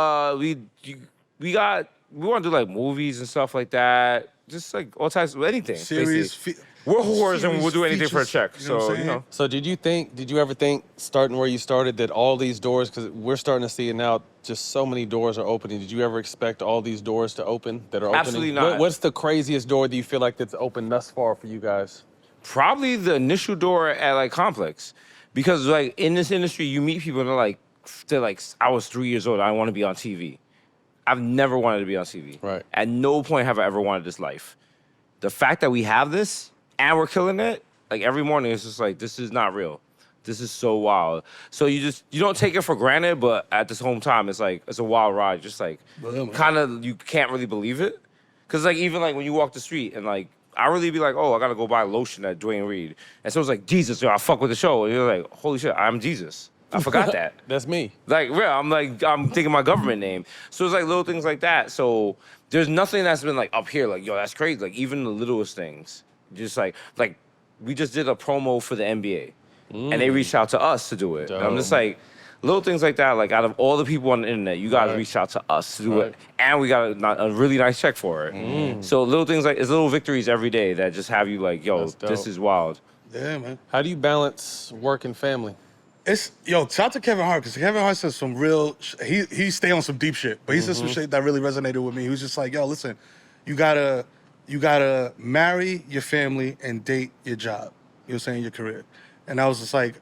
we want to do like movies and stuff like that. Just like all types of anything. Serious. basically. We're whores and we'll do anything for a features, check. you know what I'm So, saying? So did you ever think, starting where you started, that all these doors, because we're starting to see it now, just so many doors are opening. Did you ever expect all these doors to open that are opening? Absolutely not. What's the craziest door that you feel like that's opened thus far for you guys? probably the initial door at like Complex, because like in this industry you meet people and they're like I was 3 years old, I want to be on TV. I've never wanted to be on TV. Right. At no point have I ever wanted this life. The fact that we have this and we're killing it, like every morning it's just like, this is not real. This is so wild. So you don't take it for granted, but at the same time it's like it's a wild ride. Just like kind of you can't really believe it. Cause like even like when you walk the street and like I really be like, oh, I gotta go buy lotion at Dwayne Reed. And so it's like, Jesus, yo, I fuck with the show. And you're like, holy shit, I'm Jesus. I forgot that. That's me. Like, real, I'm thinking my government name. So it's like little things like that. So there's nothing that's been like up here, like, yo, that's crazy. Like even the littlest things. Just like we just did a promo for the NBA. And they reached out to us to do it. And I'm just like, little things like that, like out of all the people on the internet, you guys reached out to us to do it. And we got a really nice check for it. So little things like, it's little victories every day that just have you like, yo, this is wild. Yeah, man. How do you balance work and family? Shout out to Kevin Hart, because Kevin Hart says some real, he stay on some deep shit, but he said some shit that really resonated with me. He was just like, yo, listen, you gotta marry your family and date your job. You know what I'm saying, your career. And I was just like,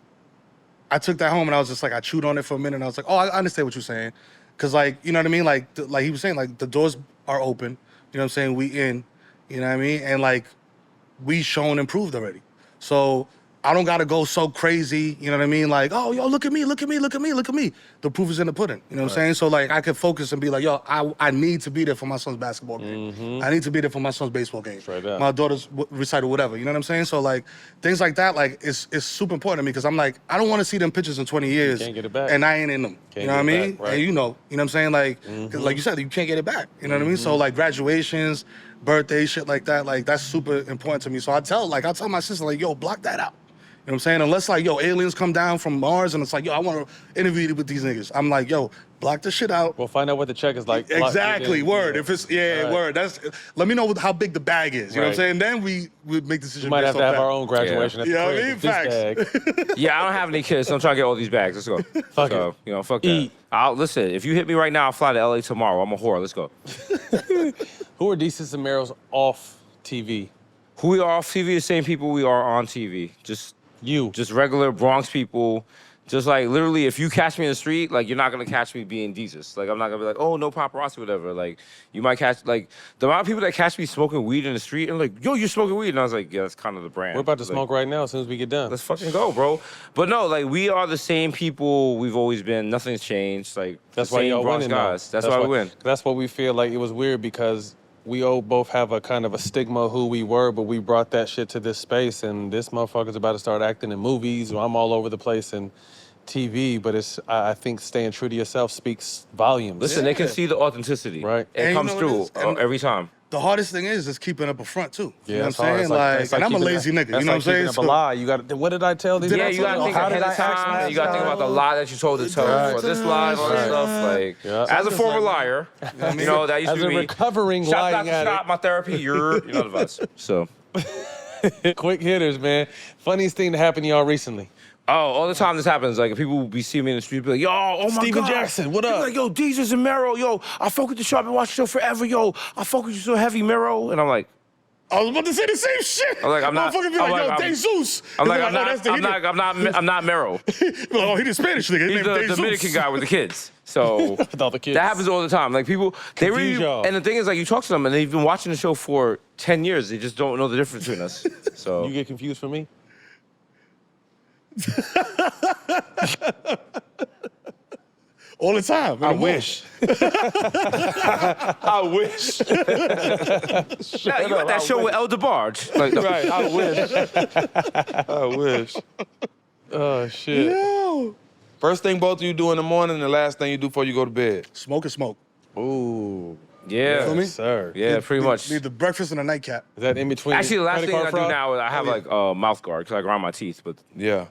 I took that home and I was just like, I chewed on it for a minute and I was like, oh, I understand what you're saying. Cause like, you know what I mean? Like he was saying, like the doors are open, you know what I'm saying? We in, you know what I mean? And like, we shown improved already. So I don't gotta go so crazy, you know what I mean? Like, oh, yo, look at me, look at me, look at me, look at me. The proof is in the pudding, you know what I'm saying? So like, I could focus and be like, yo, I need to be there for my son's basketball game. I need to be there for my son's baseball game. My daughter's recital, whatever, you know what I'm saying? So like, things like that, like, it's super important to me, because I'm like, I don't wanna see them pictures in 20 years. Can't get it back. And I ain't in them, you know what I mean? Right. And you know what I'm saying? Like, 'cause like you said, you can't get it back, you know what I mean? So like, graduations, birthdays, shit like that, like, that's super important to me. So I tell my sister, like, yo, block that out. You know what I'm saying? Unless, like, yo, aliens come down from Mars and it's like, yo, I want to interview with these niggas. I'm like, yo, block this shit out. We'll find out what the check is like. Exactly, word. Yeah. If it's, word. Let me know how big the bag is. You know what I'm saying? Then we make decisions. We might have to have our own graduation at the Yeah, I crib mean, with this bag. Yeah, I don't have any kids, so I'm trying to get all these bags. Let's go. Fuck so, it. you know, fuck Eat. that. Listen, if you hit me right now, I'll fly to LA tomorrow. I'm a whore. Let's go. Who are Desus and Mero's off TV? Who we are off TV, the same people we are on TV. Just Just regular Bronx people. Just like literally, if you catch me in the street, like you're not gonna catch me being Desus. Like I'm not gonna be like, oh no paparazzi, whatever. Like you might catch like the amount of people that catch me smoking weed in the street and like, yo, you're smoking weed, and I was like, yeah, that's kind of the brand. We're about to like, smoke right now as soon as we get done. Let's fucking go, bro. But no, like we are the same people we've always been. Nothing's changed. Like That's the why same y'all Bronx winning. guys. That's why we win. That's what we feel like. It was weird because we all both have a kind of a stigma of who we were, but we brought that shit to this space, and this motherfucker's about to start acting in movies. I'm all over the place and TV, but it's I think staying true to yourself speaks volumes. Listen, they can see the authenticity. Right. It And comes you know through what it is? And every time. The hardest thing is keeping up a front too. Yeah, You know it's what I'm hard. saying? It's like and I'm a keeping lazy that- nigga. that's You know like what I'm saying? keeping up a lie. You got what did I tell these? Yeah, you gotta think ahead of time. You gotta think about the lie that you told to tell for this lie and all that stuff. Like, as a former liar, you know that used As to a be me. recovering Shout lying out to addict. my therapy. You know the vibes. So, Quick hitters, man. Funniest thing to happen to y'all recently. all the time this happens. Like, people will be seeing me in the street, be like, yo, oh my Steven God. Jackson, what They be up? like, yo, Desus and Mero, yo, I fuck with the show. I've been watching the show forever, yo. I fuck with you so heavy, Mero. And I'm like, I was about to say the same shit. I'm like, I'm not- Motherfucker be I'm like, like, yo, Desus. I'm like, They're I'm not Mero. Oh, he the Spanish nigga. His He's name the Desus. Dominican guy with the kids. So With all the kids. that happens all the time. Like people, they Confuse really, y'all. and the thing is, like you talk to them and they've been watching the show for 10 years. They just don't know the difference between us. So You get confused for me? All the time. I wish. I wish. yeah, you got that show with El DeBarge. Like, Right, I wish. I wish. Oh, shit. Yo. First thing both of you do in the morning, and the last thing you do before you go to bed. Smoke and smoke. Ooh. yeah, Feel me? Sir. yeah, pretty much. Need the breakfast and a nightcap. Is that in between? Actually, the last credit thing I card do fraud? now is I have like a mouth guard because I grind my teeth, but Yeah,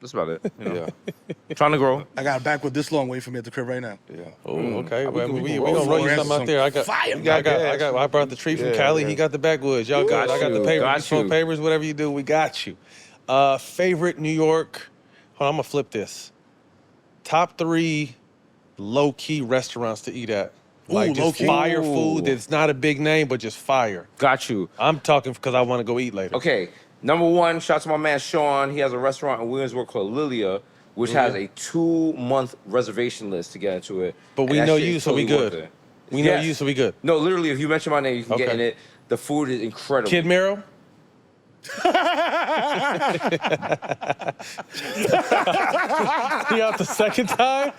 that's about it. You know? yeah, Trying to grow. I got a backwood this long waiting for me at the crib right now. yeah. Oh, okay. We Well, can- we we can gonna roll run you for it. something out there. I got Fire. I brought the tree from Yeah, Cali. yeah. He got the backwoods. Y'all good. Got I got the you, papers. got You smoke you. papers, whatever you do, we got you. Favorite New York. Hold on, I'm gonna flip this. Top 3 low-key restaurants to eat at. Like just low-key. fire Ooh. food that's not a big name, but just fire. Got you. I'm talking because I want to go eat later. Okay, number 1, shout out to my man Sean. He has a restaurant in Williamsburg called Lilia, which has a 2-month reservation list to get into it. But we And that know shit you, is so we totally worth good. it. We know Yes. you, so we good. No, literally, if you mention my name, you can get Okay. in it. The food is incredible. Kid Mero? He out the second time?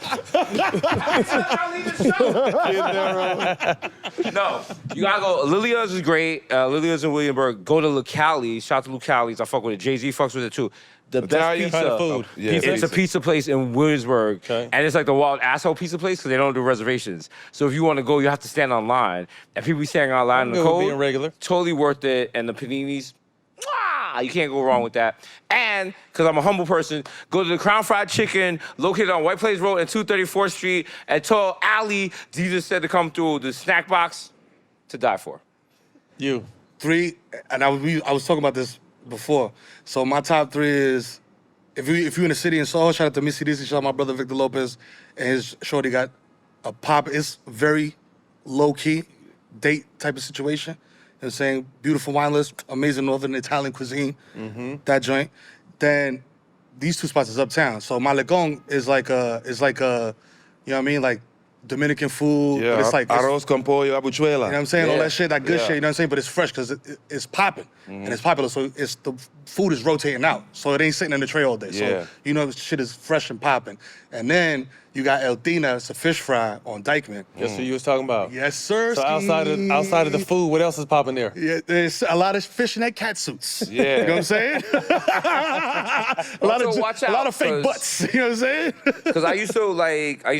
No, you gotta go. Lilia's is great. Lilia's in Williamsburg. Go to Lucali's. Shout out to Lucali's. I fuck with it. Jay-Z fucks with it too. The Italian best pizza. kind of food. Yeah. It's a pizza place in Williamsburg, Okay. and it's like the wild asshole pizza place because they don't do reservations. So if you want to go, you have to stand online, and people be standing online in the good with cold. being regular. Totally worth it, and the paninis. mwah, You can't go wrong with that. And because I'm a humble person, go to the Crown Fried Chicken located on White Plains Road and 234th Street and tell Ali Jesus said to come through the snack box to die for. You. 3, and I was talking about this before. So my top 3 is if you're in the city in Soho, shout out to Missy DC, shout out my brother Victor Lopez, and his shorty got a pop. It's very low key date type of situation. You know what I'm saying? Beautiful wine list, amazing Northern Italian cuisine. That joint. Then these 2 spots is uptown. So Malecón is like a, you know what I mean? Like Dominican food. Yeah, But it's like arroz con pollo, habichuela. you know what I'm saying? All Yeah. that shit, that good Yeah. shit, you know what I'm saying? But it's fresh because it's popping and it's popular. So the food is rotating out. So it ain't sitting in the tray all day. Yeah. So you know the shit is fresh and popping. And then you got El Tina, it's a fish fry on Dykeman. That's what you was talking about. Yes, sir. So outside of the food, what else is popping there? Yeah, there's a lot of fishnet cat suits. Yeah. You know what I'm saying? Also, watch a lot out, of fake 'cause- butts. You know what I'm saying? Because I used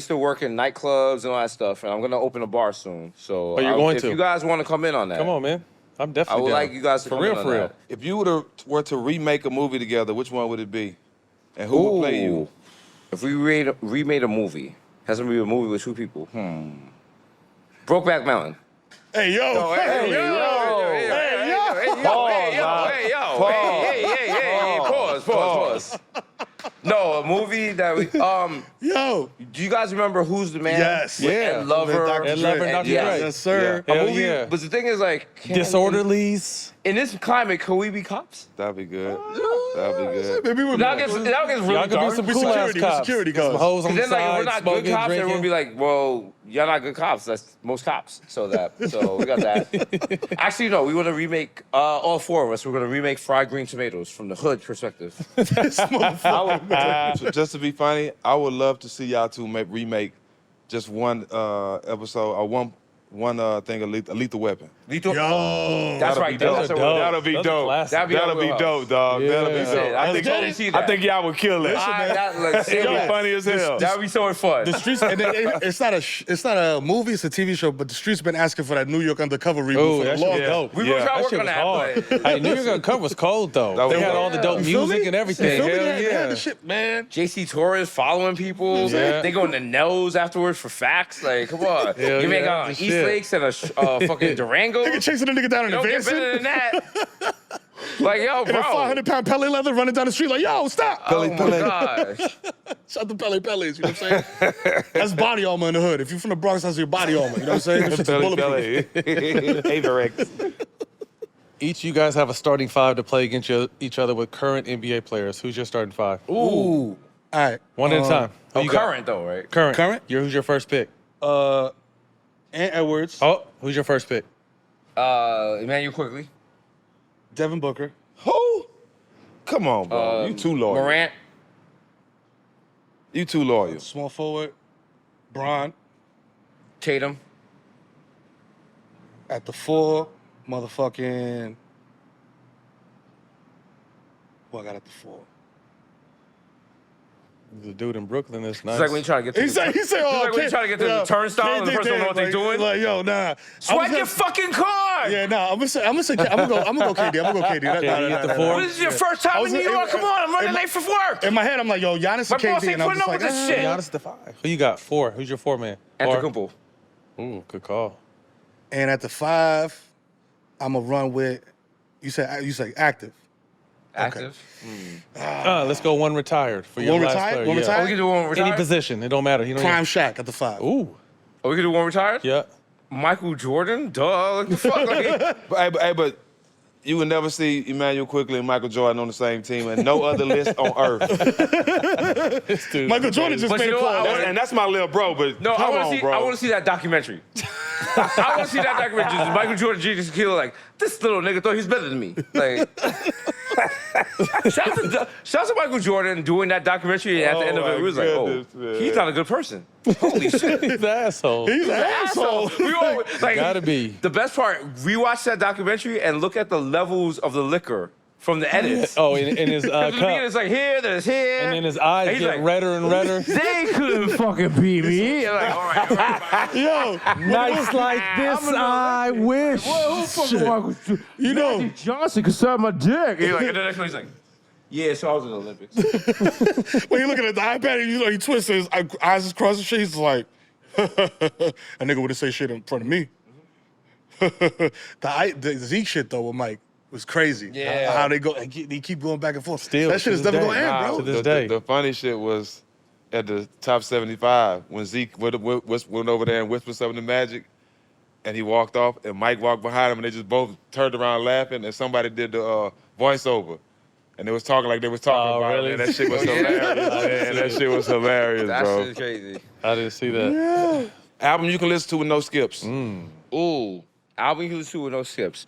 to work in nightclubs and all that stuff, and I'm gonna open a bar soon. So Oh, you're going if to? you guys want to come in on that, Come on, man. I'm I definitely would down. like you guys to For come real, in on for real. that. If you were to remake a movie together, which one would it be? And who would play you? Ooh. If we remade a movie, has to be a movie with 2 people. Brokeback Mountain. Hey, yo. Hey, yo. Pause. No, a movie that we Yo. Do you guys remember Who's the Man? Yes. With Yeah. Ed Lover. Ed Lover and Dr. Yes. Dre. Yes, sir. A Hell movie, yeah. but the thing is, like, Disorderlies. in this climate, can we be cops? That'd be good. That'd be good. Maybe we're That gets really Y'all could be dark. some We cool ass security, we cops. security Some guards. hoes on Because the then, like, if side, we're not smoking, good cops, drinking. everyone would be like, well, you're not good cops. That's most cops. So we got that. Actually, no, we want to remake, all four of us, we're going to remake Fried Green Tomatoes from the hood perspective. Just to be funny, I would love to see y'all two remake just one episode or one thing of Lethal Weapon. Lethal. Yo. That's right. Those are dope. That'll be Those are dope. classic. That'd be That'll be our dope, dog. That'll be Yeah. dope. I think I want to see that. I think y'all would kill it. That'd It'll be funny as hell. That would be so much fun. The streets, and it's not a movie, it's a TV show, but the streets been asking for that New York Undercover reboot Oh, for that the shit was longest. dope. We gonna try to That work shit on was that, hard. but- Hey, New York Undercover was cold though. That They was had dope. all the dope You feel music me? and You everything. feel me? Hell They had yeah. the shit, man. JC Torres following people. Yeah. They going to Nels afterwards for facts. Like, come on. Hell You make yeah, out on that's East shit. Lakes and a fucking Durango. Nigga chasing a nigga down in You the don't get better van than that. Like, yo, in a bro. 500-pound Pele leather running down the street like, yo, stop. Oh my gosh. Shout to Pele Peles, you know what I'm saying? That's body armor in the hood. If you're from the Bronx, that's your body armor, you know what I'm saying? That shit's bulletproof. Averex. Each of you guys have a starting five to play against each other with current NBA players. Who's your starting five? Ooh. All right. One at a time. Who Oh, you got? current though, right? Current. Current? Who's your first pick? Ant Edwards, Oh, who's your first pick? Emmanuel Quigley. Devin Booker, Who? Come on, bro. You too loyal. Morant. You too loyal. small forward, Bron, Tatum. at the 4, motherfucking. Who I got at the 4? The dude in Brooklyn is nice. It's like when you try to get to He said, like oh, when you try to get to the turnstile and the person don't know what they're doing. Like, yo, nah. Swipe your fucking card. Yeah, nah. I'm gonna go KD. I'm gonna go KD. KD at the 4. What is your first time in New York? Come on, I'm running late for work. In my head, I'm like, yo, Giannis My and boss KD, ain't and I'm putting just up like, with this shit. Giannis the 5. Who you got? 4. Who's your 4 man? Antetokounmpo. Ooh, good call. And at the 5, I'm gonna run with. You said active. Active. Let's go one retired for your One last retired? player. One yeah. retired? Oh, we can do one retired. Any position, it don't matter. You don't Prime Shaq at the 5. Ooh, Oh, we can do one retired. yeah. Michael Jordan. Duh. What the fuck? Like, But you would never see Emmanuel Quigley and Michael Jordan on the same team and no other list on earth. Michael Jordan just But made you a know what? call. And that's my little bro, but no, come I on, bro. want to see that documentary. I want to see that documentary. Just Michael Jordan, Jesus Killer, like this little nigga thought he's better than me. Like, shout out to Michael Jordan doing that documentary. And at the end of it, we was like, goodness, oh, man. he's not a good person. Holy shit. He's an asshole. He's an asshole. We always, like, Gotta be. The best part, rewatch that documentary and look at the levels of the liquor from the edits. Oh, in his At the beginning, cup. it's like here, then it's here. And then his eyes And he's get like, redder and redder. They couldn't fucking beat me. You're like, all right. Yo, Nights like this, I wish. Who fucking Michael Jordan? you know, Magic Johnson could suck my dick. You're like, and the next one he's like, yeah, so I was in the Olympics. when you're looking at the iPad, and he twists his eyes is crossing shit. He's like, a nigga wouldn't say shit in front of me. the Zeke shit though with Mike was crazy. Yeah. How they go, they keep going back and forth. Still, that shit to is this never day. gonna end, bro. To this day. The funny shit was at the top 75 when Zeke went over there and whispered something to Magic, and he walked off, and Mike walked behind him, and they just both turned around laughing, and somebody did the voiceover. And they was talking like they was talking about really? it, and that shit was hilarious. Man, that shit was hilarious, That bro. shit is crazy. I didn't see that. Album you can listen to with no skips. Ooh, album you listen to with no skips.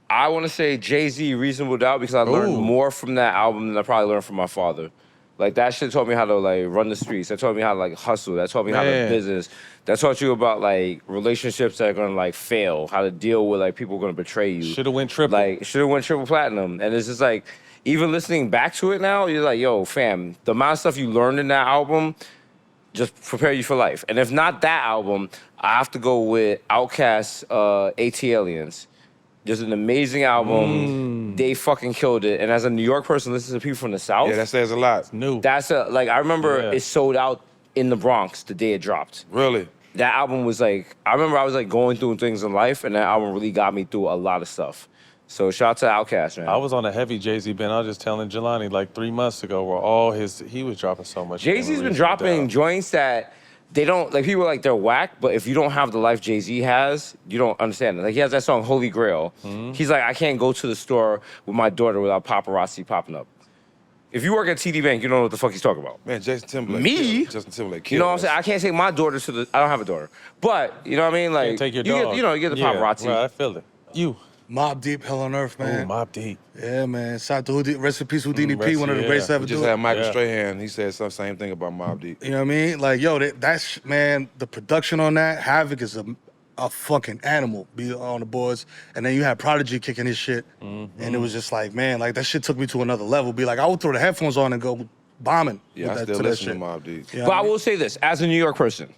I want to say Jay-Z, Reasonable Doubt, because I learned more from that album than I probably learned from my father. Like, that shit taught me how to, like, run the streets. That taught me how to, like, hustle. That taught me how to Man. business. That taught you about, like, relationships that are going to, like, fail. How to deal with, like, people going to betray you. Should have went triple. Like, should have went triple platinum. And it's just, like, even listening back to it now, you're like, yo, fam, the amount of stuff you learned in that album just prepare you for life. And if not that album, I have to go with Outkast's AT Aliens. Just an amazing album. They fucking killed it. And as a New York person listening to people from the South, Yeah, that says a lot. New. that's like, I remember Yeah. it sold out in the Bronx the day it dropped. Really? That album was like, I remember I was like going through things in life, and that album really got me through a lot of stuff. So shout out to Outkast, man. I was on a heavy Jay-Z band. I was just telling Jelani like 3 months ago where he was dropping so much. Jay-Z's been dropping joints that they don't, like people are like they're whack, but if you don't have the life Jay-Z has, you don't understand it. Like he has that song Holy Grail. He's like, I can't go to the store with my daughter without paparazzi popping up. If you work at TD Bank, you don't know what the fuck he's talking about. Man, Justin Timberlake. Me? Justin Timberlake. You know what I'm saying? I can't take my daughter to the, I don't have a daughter. But, you know what I mean? Like, Can't take your you dog. get, you get the paparazzi. Right, I feel it. You. Mobb Deep, Hell on Earth, man. Ooh, Mobb Deep. Yeah, man. Shout out to Houdini. Rest in peace, Houdini P, one of the greatest ever We do just it. had Michael Strahan. He said the same thing about Mobb Deep. You know what I mean? Like, yo, that's, man, the production on that, Havoc is a fucking animal be on the boards. And then you had Prodigy kicking his shit. And it was just like, man, like that shit took me to another level. Be like, I would throw the headphones on and go bombing. Yeah, I still listen to Mobb Deep. You know But what I I mean? will say this, as a New York person,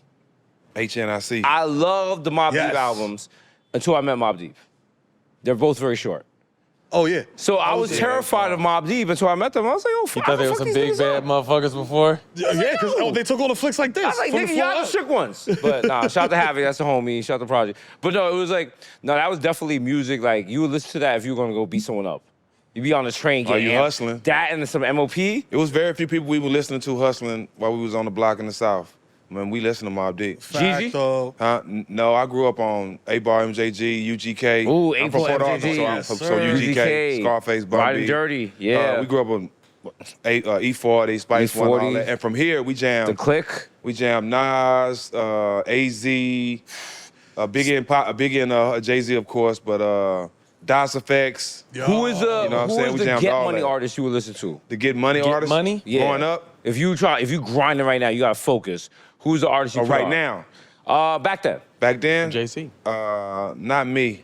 HNIC. I love the Mobb Deep Yes. albums until I met Mobb Deep. They're both very short. Oh, yeah. So I was terrified of Mobb Deep until I met them. I was like, oh, You fuck, thought they were some big bad motherfuckers before? Yeah, because they took all the flicks like this. I was like, from the nigga, floor y'all up. the shook ones. But nah, shout out to Havoc, that's the homie. Shout out to Project. But no, it was like, no, that was definitely music. Like, you would listen to that if you were gonna go beat someone up. You'd be on the train getting you amped. hustling? That and some MOP. It was very few people we were listening to hustling while we was on the block in the South. When we listened to Mobb Deep. Gigi? Facto. No, I grew up on 8-Bar MJG, UGK. Ooh, I'm from 8-Bar Port Arthur, MJG. so I'm Yes, from sir. UGK, UGK. Scarface, Bun Riding B. Dirty, yeah. We grew up on E40, Spice One, all E40. that. And from here, we jammed. The Click. We jammed Nas, AZ, Biggie and Jay-Z, of course, but DOS Effects. Who is the, You know what I'm who saying? is We the jammed Get all Money that. artist you would listen to? The Get Money Get artist? Money? Yeah. Growing up? If you grinding right now, you gotta focus. Who's the artist you put Right on? now? Back then. Back then? JC. Not me.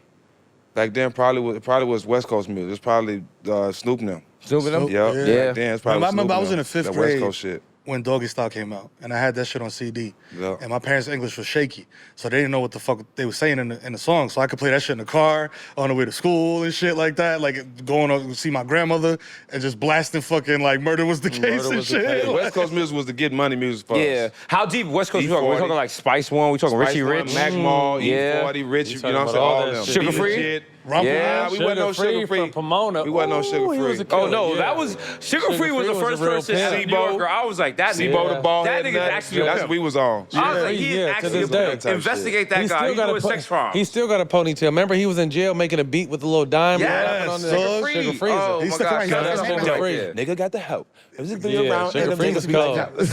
Back then, probably was West Coast music. It's probably Snoop and them. Snoop and them? Yep. Yeah. Back then, it's probably I remember Snoop I and was in them. the fifth That grade West Coast shit. when Doggy Style came out, and I had that shit on CD. Yeah. And my parents' English was shaky, so they didn't know what the fuck they were saying in the song. So I could play that shit in the car on the way to school and shit like that, like going to see my grandmother and just blasting fucking like Murder Was the Case and Was the shit. Case. West Coast music was the Get Money music for Yeah. us. How deep West Coast we talking? We're E40. talking like Spice One, we talking Spice Richie One, Rich. Mac Mall, Yeah. E40, Rich, you talking know what I'm about saying? all All that them. shit. Sugar Beat Free? shit. Rumble Yeah, House. we wasn't no Sugar Free. from Pomona. We wasn't no Sugar Ooh, he Free. was a Oh killer, no, yeah. that was Sugar Free was the Free was first a real person pimp. in New Yorker. I was like, that Sebo nigga, the ball that head nigga's nut. actually a That's pimp. what we was on. I was like, he Yeah, is to actually this a day. pimp. Investigate that He guy. still He got doing a sex crimes. He still got a ponytail. Remember, he was in jail making a beat with a little dime. Yes, rapping on the- Sugar Free. Sugar Free. Oh, He's my still God, crying. shout out That's to Sugar Sugar Free. Free. Nigga got the help. It was been Yeah, around Sugar and Free them was niggas be like, cold.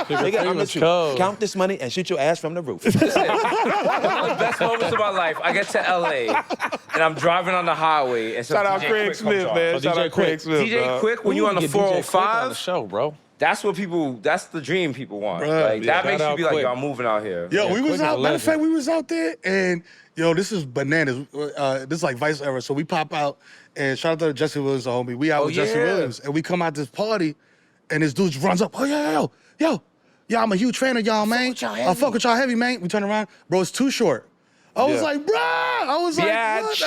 nigga, I'm was the cold. truth. Count this money and shoot your ass from the roof. One of the best moments of my life. I get to LA and I'm driving on the highway and some Shout out DJ Craig Quick Smith, comes on. man. Oh, Shout DJ out Craig Quick. Smith. DJ dog. Quick when you on the Get DJ Quick on the 405. show, bro. That's what people. That's the dream people want. Bruh, Like that yeah. makes Shout you be out like, Quick. yo, I'm moving out here. Yo, we Quick was is a out. Matter of legend. fact, we was out there, and yo, this is bananas. This is like Vice era. So we pop out, and shout out to Jesse Williams, the homie. We out with Jesse yeah. Williams, and we come out this party, and this dude runs up. Oh yo, I'm a huge fan of y'all, man. I fuck with y'all heavy, man. We turn around, bro. It's Too Short. I was Yeah. like, bruh. I was like, what?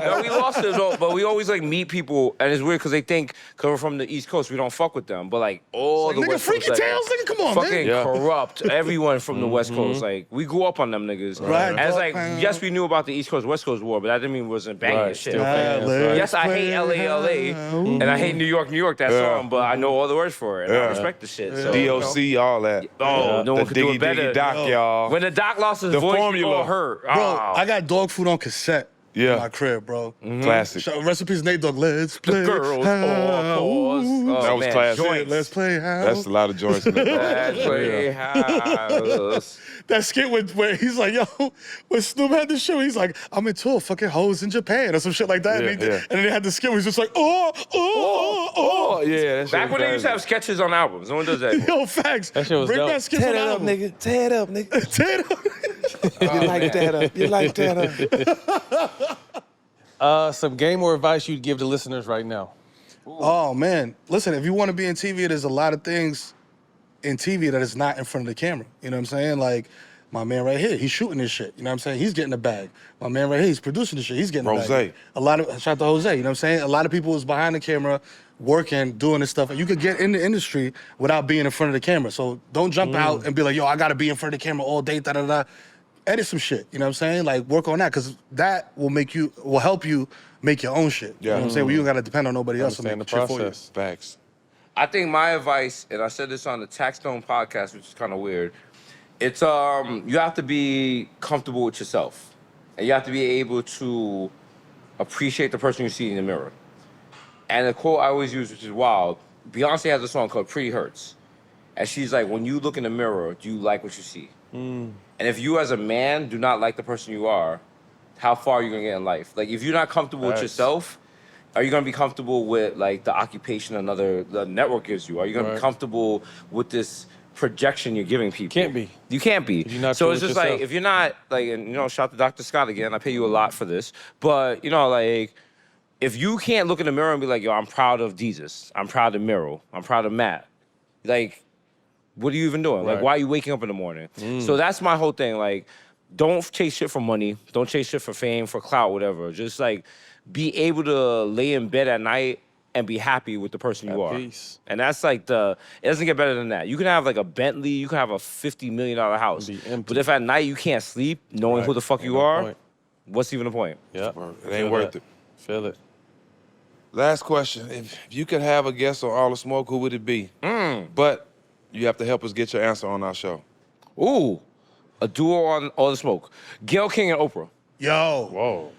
No, we lost it, though, but we always like meet people, and it's weird because they think because we're from the East Coast, we don't fuck with them. But like all Like, the nigga, West Freaky Coast, like, Tales, nigga, come on, fucking man. Yeah. corrupt everyone from the West Coast. Like we grew up on them niggas. Right. And it's like, Dog yes, we knew about the East Coast West Coast war, but that didn't mean we wasn't banging Right, this shit. still banging. Let's Yes, I hate play LA, and I hate New York, that Yeah. song, but I know all the words for it, and I Yeah. respect the shit. So, you know. DOC, all that. Oh, no one The could do Diggy it better. Diggy Doc, y'all. When the doc lost his The voice, formula. we all hurt. Bro, Oh. I got dog food on cassette. Yeah. In my crib, bro. Classic. Recipes Nate Dogg. Let's play. Girls, house. pause. Oh, That was man, classic. joints. Let's play house. That's a lot of joints in there. Let's play house. That skit where he's like, yo, when Snoop had the show, he's like, I'm into a fucking hoes in Japan or some shit like that. Yeah, and, he, yeah. and then they had the skit where he's just like, oh. Oh, yeah. That shit Back was when they used to have crazy. sketches on albums. No one does that. Yo, facts. That shit was Bring dope. that skit Tear on that up, album. nigga. Tear it up, nigga. Tear it up. You like that up. You like that up. Some game or advice you'd give to listeners right now? Oh, man. Listen, if you want to be in TV, there's a lot of things in TV that is not in front of the camera. You know what I'm saying? Like, my man right here, he's shooting this shit. You know what I'm saying? He's getting the bag. My man right here, he's producing this shit. He's getting the Rose. bag. A lot of, shout out to Jose, you know what I'm saying? A lot of people is behind the camera working, doing this stuff. And you could get in the industry without being in front of the camera. So don't jump out and be like, yo, I got to be in front of the camera all day, da-da-da. edit some shit. You know what I'm saying? Like work on that because that will help you make your own shit. You know what I'm saying? Where you don't gotta depend on nobody else to make Understand the the shit for you. process. Facts. I think my advice, and I said this on the Taxstone podcast, which is kind of weird. It's you have to be comfortable with yourself, and you have to be able to appreciate the person you see in the mirror. And the quote I always use, which is wild, Beyonce has a song called "Pretty Hurts," and she's like, "When you look in the mirror, do you like what you see?" And if you, as a man, do not like the person you are, how far are you gonna get in life? Like, if you're not comfortable with yourself, are you gonna be comfortable with like the occupation the network gives you? Are you gonna be comfortable with this projection you're giving people? Can't be. You can't be. If you're not So true it's with just like, yourself. if you're not like, and shout to Dr. Scott again. I pay you a lot for this, but like, if you can't look in the mirror and be like, yo, I'm proud of Desus, I'm proud of Mero, I'm proud of Matt, like, what are you even doing? Like, why are you waking up in the morning? So that's my whole thing. Like, don't chase shit for money. Don't chase shit for fame, for clout, whatever. Just like, be able to lay in bed at night and be happy with the person you are. Peace. And that's like it doesn't get better than that. You can have like a Bentley, you can have a $50 million house. Be empty. But if at night you can't sleep knowing who the fuck you are, point. what's even the point? Yeah. It ain't worth it. Feel it. Last question. If you could have a guest on All the Smoke, who would it be? But you have to help us get your answer on our show. Ooh, a duo on All the Smoke. Gayle King and Oprah. Yo, Whoa.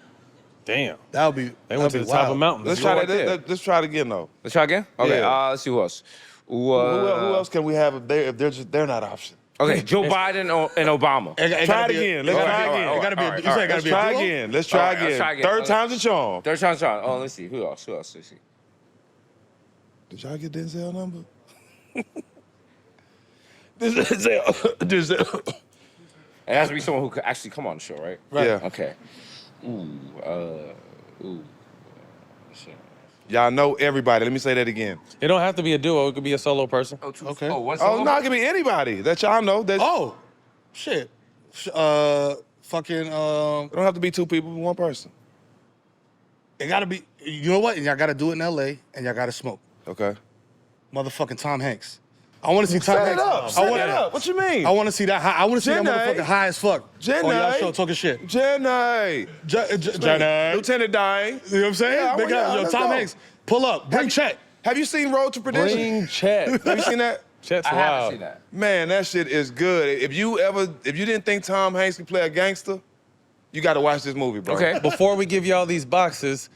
Damn. that would be. They went to the top of mountains. Let's go try right there. that. Let's try it again, though. Let's try again? Okay, Yeah. let's see who else. Who else can we have if they're not option? Okay, Joe Biden and Obama. Try it again. Let's try again. It gotta be. You said it gotta Let's be try a duo? again. Let's try All right, let's try again. again. Third time's a charm. Third time shot. Oh, let's see. Who else? Let's see. Did y'all get Denzel number? Denzel. It has to be someone who could actually come on the show, right? Yeah. Okay. Shit. Y'all know everybody. Let me say that again. It don't have to be a duo. It could be a solo person. Okay. Oh, what's Oh, no, it can be anybody that y'all know. That Oh, shit. Fucking. It don't have to be two people, one person. It gotta be. You know what? And y'all gotta do it in L.A. and y'all gotta smoke. Okay. Motherfucking Tom Hanks. I want to see Tom Set it Hanks. up. Set it up. What you mean? I want to see that. I want to see that Jenny. motherfucker high as fuck. Jenny. On y'all show talking shit. Jenny. Jenny. Lieutenant Dying. You know what I'm saying? Yeah, Big yeah, yo, let's Tom go. Hanks, pull up, bring Chet. Have you seen Road to Perdition? Bring Chet. Have you seen that? Chet's I wild. haven't seen that. Man, that shit is good. If you didn't think Tom Hanks could play a gangster, you got to watch this movie, bro. Okay. Before we give y'all these boxes,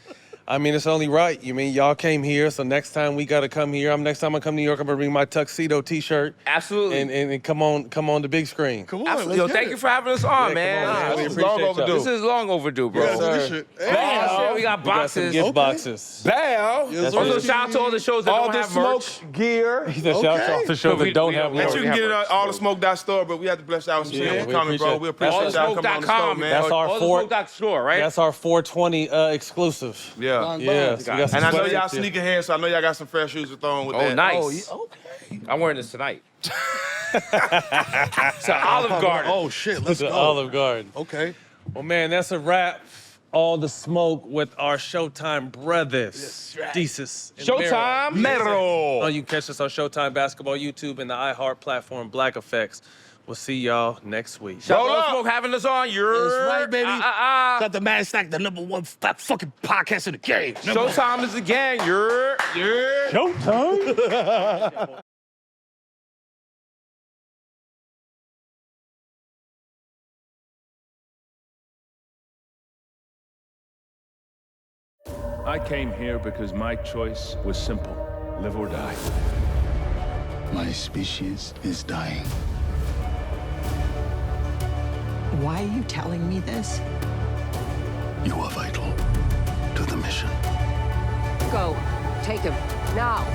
I mean, it's only right. You mean y'all came here, so next time we gotta come here. Next time I come to New York, I'm gonna bring my tuxedo T-shirt Absolutely. and come on the big screen. Come on, Absolutely. let's Yo, get thank it. you for having us on, man. on, man. Nah, We this, is appreciate long overdue. this is long overdue, bro. Yes, sir. this shit. Oh, shit, we got We got some boxes. gift boxes. Bow. Yes, Also, sir. shout out to all the shows that All don't the have merch. smoke gear. He said shout out to shows that don't have we And merch. you already can get it have at allthesmoke.store, but we have to bless y'all with some Yeah, shit we coming, bro. appreciate We it. appreciate y'all coming on the show, Allthesmoke.com, man. That's our Allthesmoke.store, right? That's our 420 exclusive. Yeah. Yeah, so we got some And I know y'all sweatshirts here. sneakerheads, so I know y'all got some fresh shoes to throw on with Oh, that. nice. Okay. I'm wearing this tonight. It's an Olive Garden. Oh shit, let's The go. Olive Garden. Okay. Well, man, that's a wrap. All the smoke with our Showtime brothers, Desus and Showtime Mero. Oh, you can catch us on Showtime Basketball, YouTube, and the iHeart platform, Black Effects. We'll see y'all next week. Shout out Roll to up. Smoke having us on. You're That's right, baby. Got the Matt Stak, the #1 fucking podcast in the game. Showtime is the gang. You're. Showtime? I came here because my choice was simple: live or die. My species is dying. Why are you telling me this? You are vital to the mission. Go. Take him. Now.